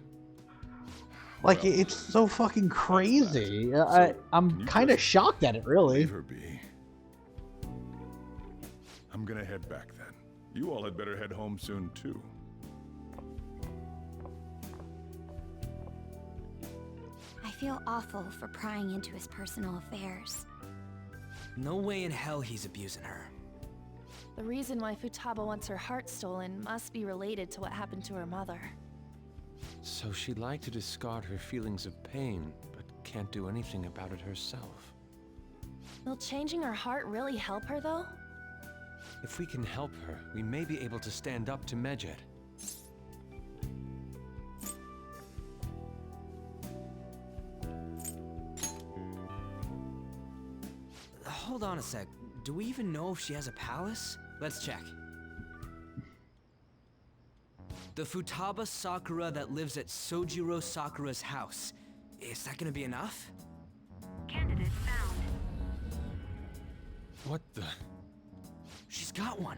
Like Well, it's so fucking crazy. So, I'm can you kind of just shocked at it, really. Leave her be. I'm gonna head back then. You all had better head home soon too. I feel awful for prying into his personal affairs. No way in hell he's abusing her. The reason why Futaba wants her heart stolen must be related to what happened to her mother. So she'd like to discard her feelings of pain, but can't do anything about it herself. Will changing her heart really help her, though? If we can help her, we may be able to stand up to Medjed. Hold on a sec. Do we even know if she has a palace? Let's check. The Futaba Sakura that lives at Sojiro Sakura's house. Is that gonna be enough? Candidate found. What the? She's got one.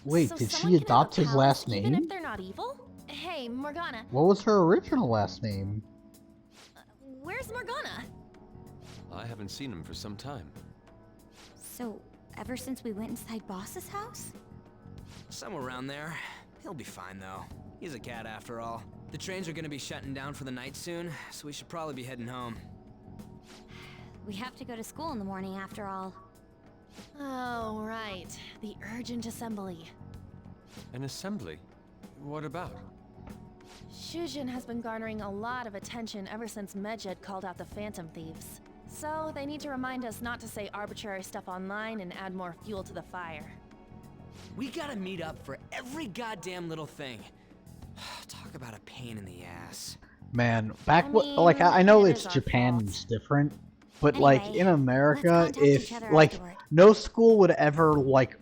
Wait, So did someone she can have a adopt his palace last Even name? if they're not evil? Hey, Morgana. What was her original last name? Where's Morgana? I haven't seen him for some time. So, ever since we went inside Boss's house? Somewhere around there. He'll be fine though. He's a cat after all. The trains are gonna be shutting down for the night soon, so we should probably be heading home. We have to go to school in the morning after all. Oh, right. The urgent assembly. An assembly? What about? Shujin has been garnering a lot of attention ever since Medjed called out the Phantom Thieves. So, they need to remind us not to say arbitrary stuff online and add more fuel to the fire. We gotta meet up for every goddamn little thing. Talk about a pain in the ass. Man, back mean, like I know it it's is our Japan, fault. it's different, but like Anyway, in America, contact if each other like afterward. no school would ever like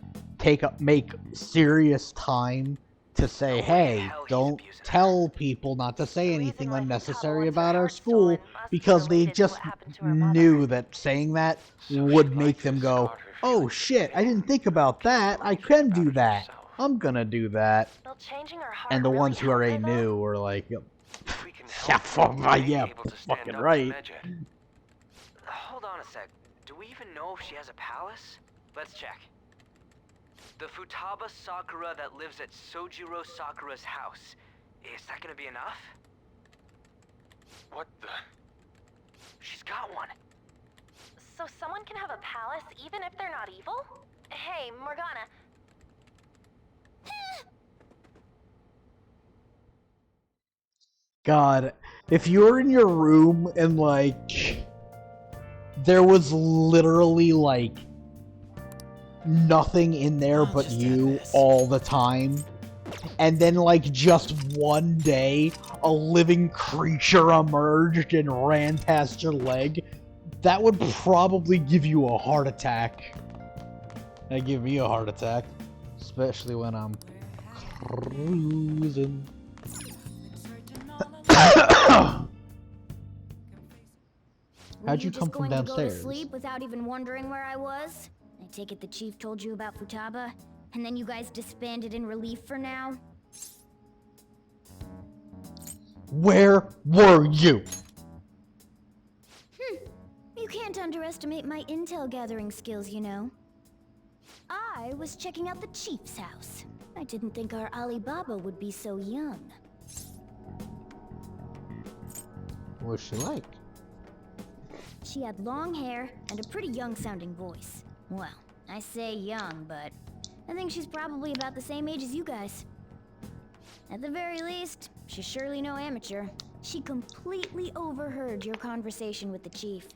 make serious time to say, hey, don't tell people not to say anything unnecessary about our school, because they just knew that saying that would make them go, oh shit, I didn't think about that, I can do that, I'm gonna do that. Will changing her heart And the really ones who help are her, a though? new were like, If we can yeah, help her, we may be yeah, able to stand fucking up to right. Medjed. Hold on a sec. Do we even know if she has a palace? Let's check. The Futaba Sakura that lives at Sojiro Sakura's house. Is that gonna be enough? What the? She's got one. So someone can have a palace even if they're not evil? Hey, Morgana. God, if you were in your room and like there was literally like nothing in there but you all the time, and then like just one day a living creature emerged and ran past your leg, that would probably give you a heart attack. That'd give me a heart attack, especially when I'm cruising. How'd you come from Were you just going to go downstairs? to sleep without even wondering where I was? I take it the chief told you about Futaba, and then you guys disbanded in relief for now? Where were you? You can't underestimate my intel gathering skills, you know. I was checking out the chief's house. I didn't think our Alibaba would be so young. What's she like? She had long hair and a pretty young-sounding voice. Well, I say young, but I think she's probably about the same age as you guys. At the very least, she's surely no amateur. She completely overheard your conversation with the chief.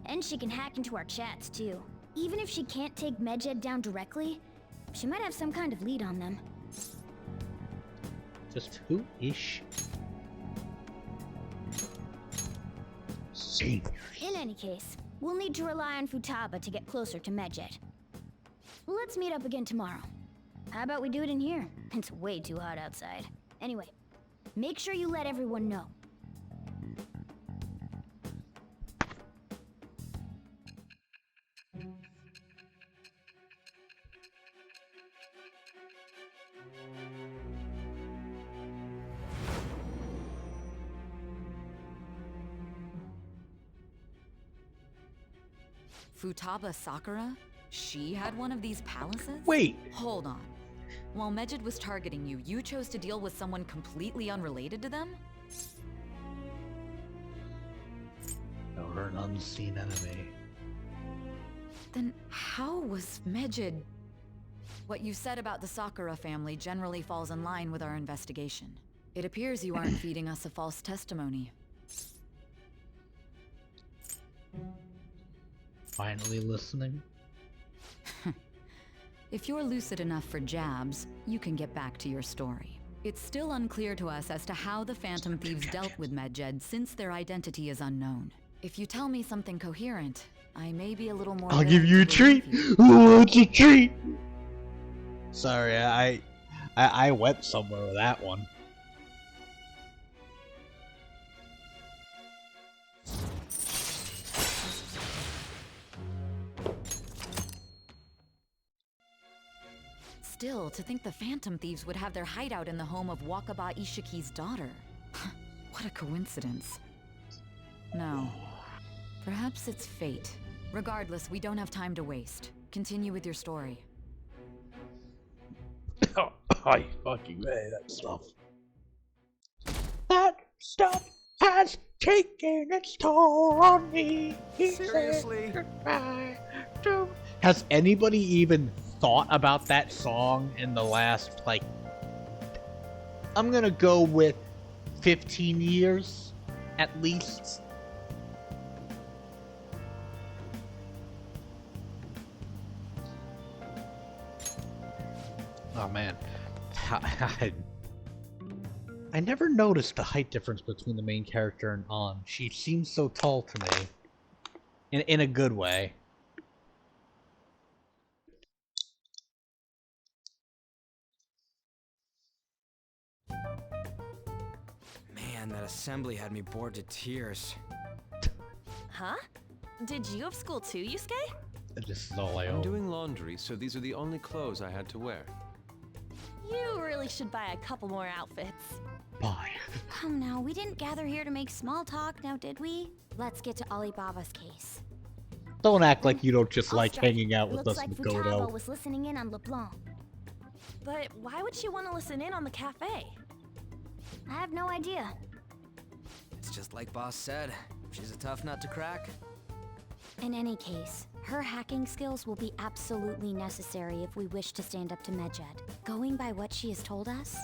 And she can hack into our chats, too. Even if she can't take Medjed down directly, she might have some kind of lead on them. Just who is she? Savior. In any case, we'll need to rely on Futaba to get closer to Medjed. Let's meet up again tomorrow. How about we do it in here? It's way too hot outside. Anyway, make sure you let everyone know. Futaba Sakura? She had one of these palaces? Wait! Hold on. While Medjed was targeting you, you chose to deal with someone completely unrelated to them? Or an unseen enemy. Then how was Medjed... What you said about the Sakura family generally falls in line with our investigation. It appears you aren't feeding us a false testimony. Finally listening? If you're lucid enough for jabs, you can get back to your story. It's still unclear to us as to how the Phantom Thieves dealt with Medjed since their identity is unknown. If you tell me something coherent, I may be a little more... I'll give you a treat! Who wants a treat? Sorry, I went somewhere with that one. Still, to think the Phantom Thieves would have their hideout in the home of Wakaba Ishiki's daughter. What a coincidence. No. Perhaps it's fate. Regardless, we don't have time to waste. Continue with your story. I fucking hate that stuff. That stuff has taken its toll on me. Seriously? Has anybody even thought about that song in the last, like, I'm gonna go with 15 years, at least? Oh man, I never noticed the height difference between the main character and An. She seems so tall to me, in a good way. Man, that assembly had me bored to tears. Huh? Did you have school too, Yusuke? This is all I I'm own. doing laundry, so these are the only clothes I had to wear. You really should buy a couple more outfits. Bye. Come now, we didn't gather here to make small talk, now did we? Let's get to Alibaba's case. Don't act like you don't just I'll like start. hanging out with Looks us, like Makoto. Futaba was listening in on LeBlanc. But why would she want to listen in on the cafe? I have no idea. It's just like Boss said. She's a tough nut to crack. In any case, her hacking skills will be absolutely necessary if we wish to stand up to Medjed. Going by what she has told us,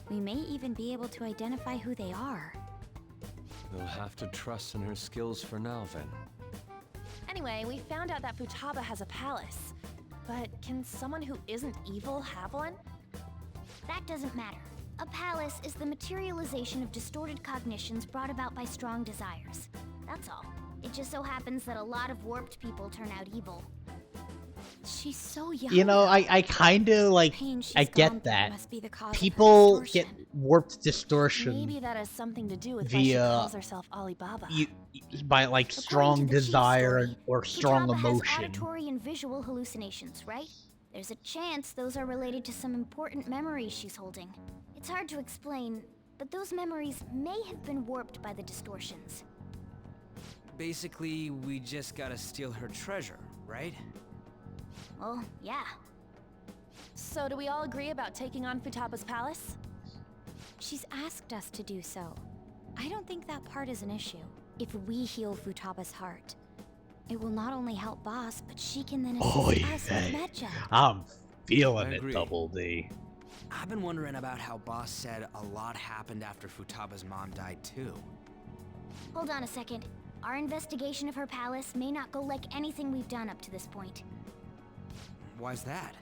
we may even be able to identify who they are. We'll have to trust in her skills for now, then. Anyway, we found out that Futaba has a palace. But can someone who isn't evil have one? That doesn't matter. A palace is the materialization of distorted cognitions brought about by strong desires. That's all. It just so happens that a lot of warped people turn out evil. She's so young. You know, I kinda like, I get that. People get warped distortion Maybe that has something to do with why she via calls herself Alibaba. by like strong desire or strong Futaba has emotion. auditory and visual hallucinations, right? There's a chance those are related to some important memories she's holding. It's hard to explain, but those memories may have been warped by the distortions. Basically, we just gotta steal her treasure, right? Well, yeah. So do we all agree about taking on Futaba's palace? She's asked us to do so. I don't think that part is an issue. If we heal Futaba's heart, it will not only help Boss, but she can then assist us with Medjed. I'm feeling I it, agree. Double D. I've been wondering about how Boss said a lot happened after Futaba's mom died too. Hold on a second. Our investigation of her palace may not go like anything we've done up to this point. Why's that?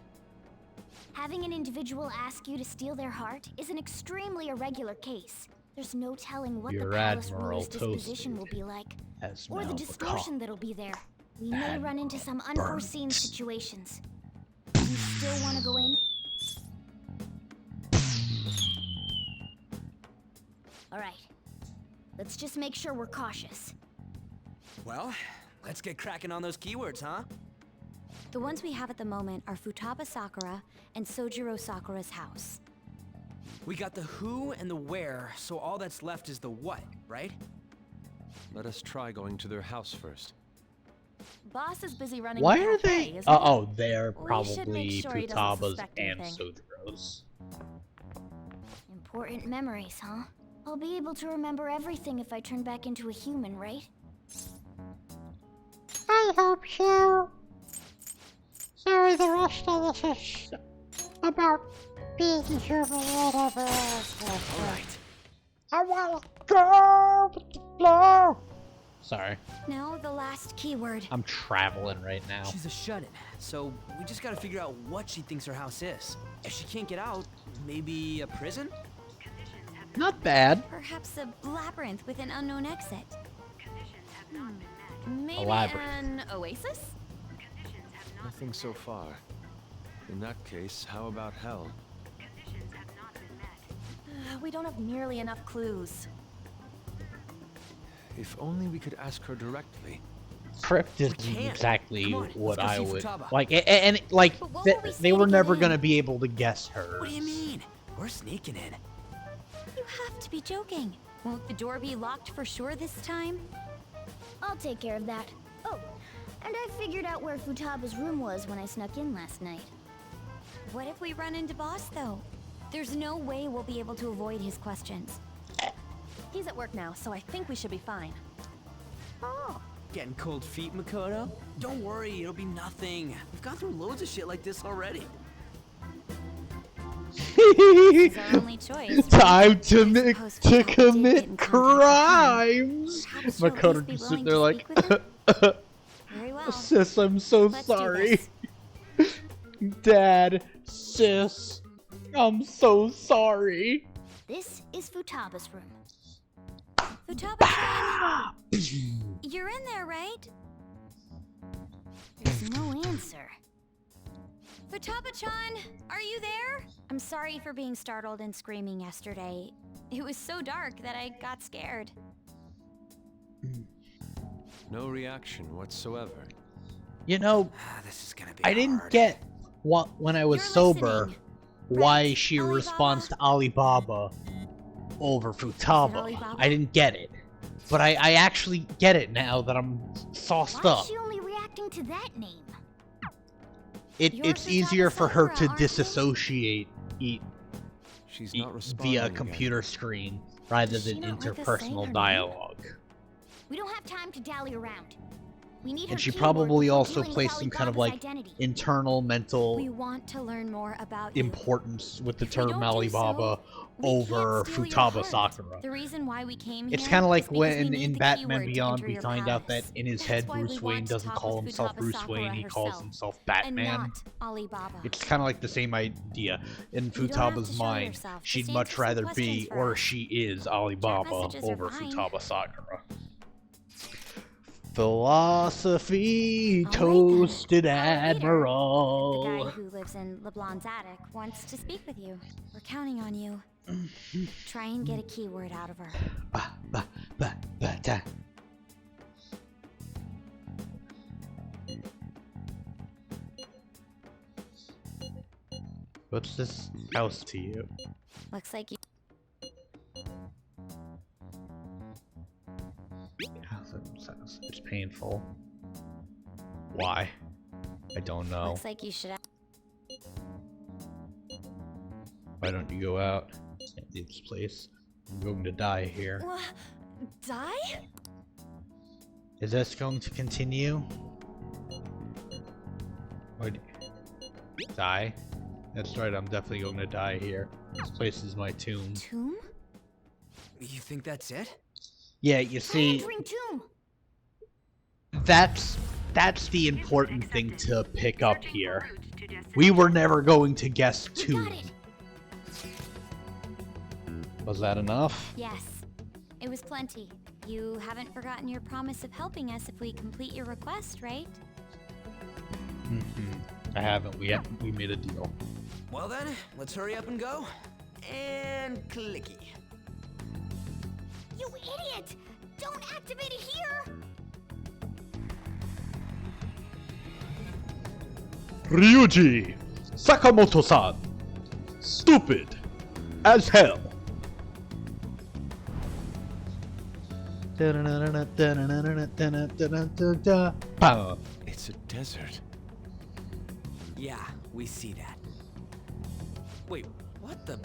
Having an individual ask you to steal their heart is an extremely irregular case. There's no telling what Your the palace Admiral ruler's disposition Toasted will be like, has or the now distortion become that'll be there. We may run into some Admiral unforeseen Burns. situations. Do you still want to go in? Alright. Let's just make sure we're cautious. Well, let's get cracking on those keywords, huh? The ones we have at the moment are Futaba Sakura and Sojiro Sakura's house. We got the who and the where, so all that's left is the what, right? Let us try going to their house first. Boss is busy running Why the are cafe, they? isn't he? Oh, they're We should make probably sure he doesn't Futaba's suspect and anything. Sojiro's. Important memories, huh? I'll be able to remember everything if I turn back into a human, right? I hope so. Sorry, the rest of this is about being human, whatever. Alright. I wanna go with the flow. Sorry, Now the last keyword. I'm traveling right now. She's a shut-in, so we just gotta figure out what she thinks her house is. If she can't get out, maybe a prison? Not bad. Perhaps a labyrinth with an unknown exit. Maybe labyrinth. an oasis? Nothing so far. In that case, how about hell? We don't have nearly enough clues. If only we could ask her directly. Crypt is can't. exactly Come on, what let's I go see would Futaba. like, and like But what will we say they to were get never in? gonna be able to guess her. What do you mean? We're sneaking in. You have to be joking. Won't the door be locked for sure this time? I'll take care of that. Oh, and I figured out where Futaba's room was when I snuck in last night. What if we run into Boss, though? There's no way we'll be able to avoid his questions. He's at work now, so I think we should be fine. Oh, getting cold feet, Makoto? Don't worry, it'll be nothing. We've gone through loads of shit like this already. This is our only choice. Time to suppose we have to get commit in contact with him. crimes. Perhaps she'll at Makoto least be just willing sitting there to like, speak with him? Very well. sis, I'm so Let's do sorry. this. Dad, sis, I'm so sorry. This is Futaba's room. Futaba-chan! You're in there, right? There's no answer. Futaba-chan, are you there? I'm sorry for being startled and screaming yesterday. It was so dark that I got scared. No reaction whatsoever. You know, This is gonna be I didn't hard. get what when I was You're sober listening. why Right, she Alibaba? responds to Alibaba over Futaba. Alibaba? I didn't get it, but I actually get it now that I'm sauced Why up. is she only reacting to that name? You're It's Futaba easier for her Sakura, to aren't you? She's eat not responding via again. computer screen rather Does she than not like us saying interpersonal her name? dialogue. We don't have time to dally around. We need her And she keyword probably before also dealing with placed some kind of like Alibaba's identity. internal mental We want to learn more about you. importance with the If we term don't do Alibaba so, we can't over steal your Futaba heart. Sakura. The reason why we came It's here kind of is like because we when need in the Batman keyword to Beyond enter we your find out that palace. in his That's head why we Bruce want Wayne to doesn't talk call with himself Futaba Bruce Sakura Wayne, he calls herself, himself and Batman. not Alibaba. It's kind of like the same idea. In You don't have Futaba's to show mind, yourself. she'd Just much answer some rather questions be, for or us. she is, Alibaba messages are over fine. Futaba Sakura. Philosophy All right, then. Toasted Our leader, the Admiral. guy who lives in LeBlanc's attic, wants to speak with you. We're counting on you. Try and get a keyword out of her. Da. What's this house to you? Looks like you. It's painful. Why? I don't know. Looks like you should. Why don't you go out? Can't leave this place. I'm going to die here. Die? Is this going to continue? Or die? That's right, I'm definitely going to die here. This place is my tomb. Tomb? You think that's it? Yeah, you see, Tomb. that's the important thing to pick up here. We were never going to guess tomb. Was that enough? Yes, it was plenty. You haven't forgotten your promise of helping us if we complete your request, right? I haven't. We made a deal. Well then, let's hurry up and go. And clicky. You idiot! Don't activate it here! Ryuji Sakamoto-san. Stupid as hell. It's a desert. Yeah, we see that. Wait, what the?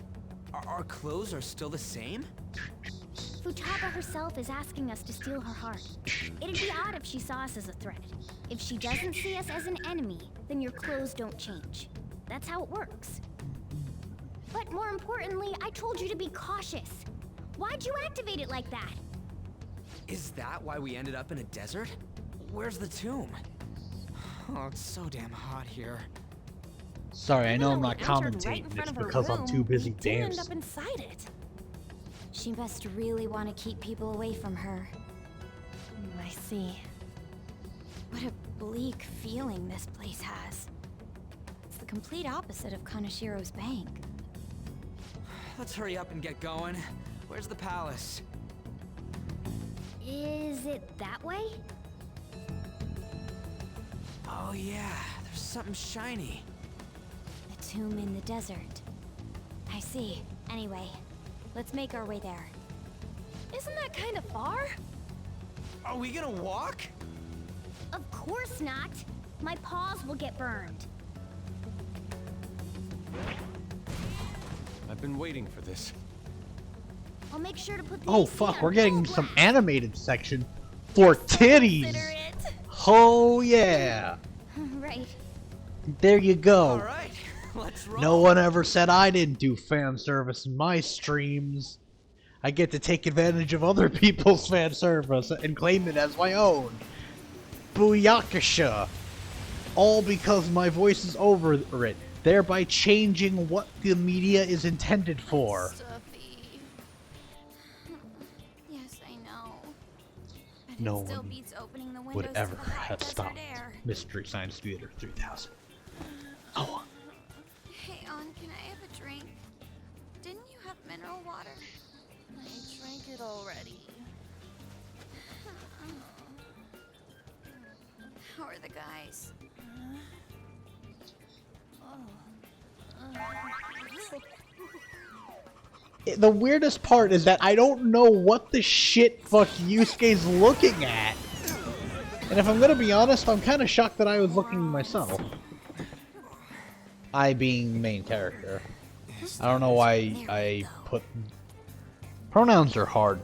Our clothes are still the same? Futaba herself is asking us to steal her heart. It'd be odd if she saw us as a threat. If she doesn't see us as an enemy, then your clothes don't change. That's how it works. But more importantly, I told you to be cautious. Why'd you activate it like that? Is that why we ended up in a desert? Where's the tomb? Oh, it's so damn hot here. Sorry, I know I'm not Even though we entered commentating. right in front It's of her because I'm room, too busy we didn't end dancing. up inside it. She must really want to keep people away from her. I see. What a bleak feeling this place has. It's the complete opposite of Kanashiro's bank. Let's hurry up and get going. Where's the palace? Is it that way? Oh yeah, there's something shiny. The tomb in the desert. I see. Anyway, let's make our way there. Isn't that kind of far? Are we gonna walk? Of course not. My paws will get burned. I've been waiting for this. I'll make sure to put the Oh AC fuck, on we're getting full some blast. animated section for titties. Oh yeah. Right. There you go. Alright, let's roll. No one ever said I didn't do fan service in my streams. I get to take advantage of other people's fan service and claim it as my own. Booyakasha. All because my voice is over it, thereby changing what the media is intended for. Stuffy. Yes, I know. But No it still one beats opening the would windows to ever the hot have desert stopped air. Mystery Science Theater 3000. Oh. Hey, On, can I have a drink? Didn't you have mineral water? I drank it already. How are the guys? The weirdest part is that I don't know what the shit fuck Yusuke's looking at. And if I'm gonna be honest, I'm kinda shocked that I was looking myself. I being main character. I don't know why I put... Pronouns are hard.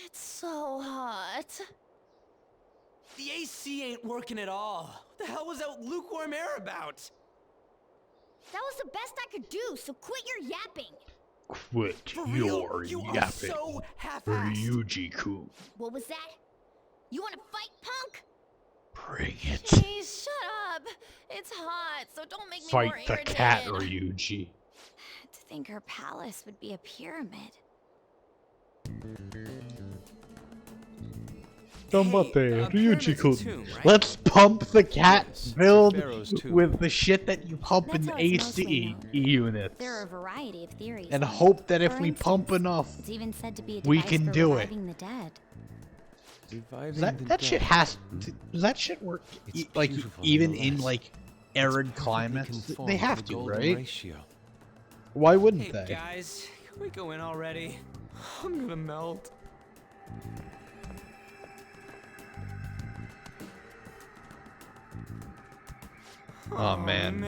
It's so hot. The AC ain't working at all. What the hell was that lukewarm air about? That was the best I could do, so quit your yapping. Quit For real? your You are yapping, so half-assed. Ryuji-kun. What was that? You want to fight, punk? Bring it. Jeez, shut up. It's hot, so don't make me more Fight the irritated. cat, Ryuji. To think her palace would be a pyramid. Let's pump the cat filled Pharaoh's tomb. with the shit that you pump in That's how it's mostly ACE units. There are a variety of theories. And though. hope that if For we pump instance, enough, it's even said to be a we device can for do it. reviving the dead. That shit has to, does that shit work like even in like arid climates? They have to, right? Why wouldn't they? Guys, can we go in already? I'm gonna melt. Oh man.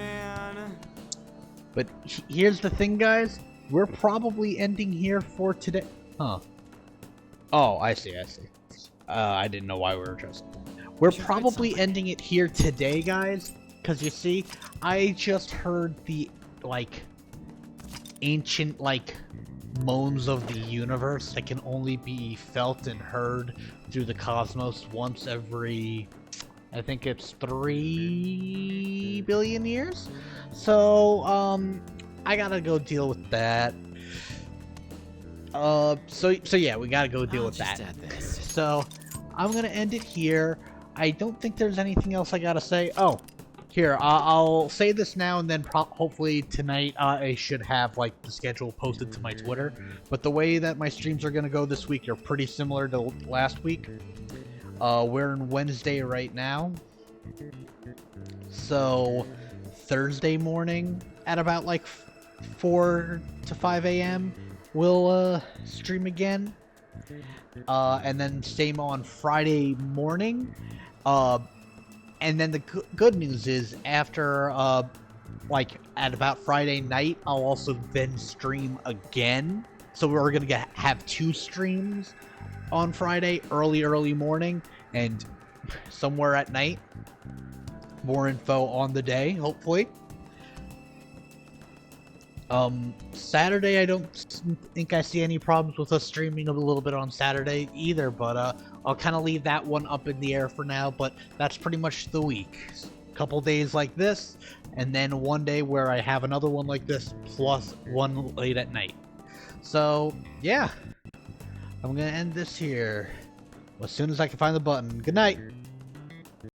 But here's the thing, guys. We're probably ending here for today. Huh. Oh, I see. I didn't know why we were just. We're probably ending it here today, guys. Because you see, I just heard the, like, ancient, like, moans of the universe that can only be felt and heard through the cosmos once every, I think it's 3 billion years. So, I gotta go deal with that. So yeah, we gotta go deal with that. So, I'm gonna end it here. I don't think there's anything else I gotta say. Oh, here, I'll say this now, and then hopefully tonight I should have, like, the schedule posted to my Twitter. But the way that my streams are gonna go this week are pretty similar to last week. We're in Wednesday right now. So, Thursday morning at about, like, 4 to 5 a.m. we'll stream again. And then same on Friday morning. And then the good news is after, like, at about Friday night, I'll also then stream again. So we're gonna have 2 streams on Friday, early morning, and somewhere at night. More info on the day, hopefully. Saturday, I don't think I see any problems with us streaming a little bit on Saturday either, but I'll kind of leave that one up in the air for now, but that's pretty much the week. Couple days like this, and then one day where I have another one like this, plus one late at night. So, yeah. I'm gonna end this here as soon as I can find the button. Good night!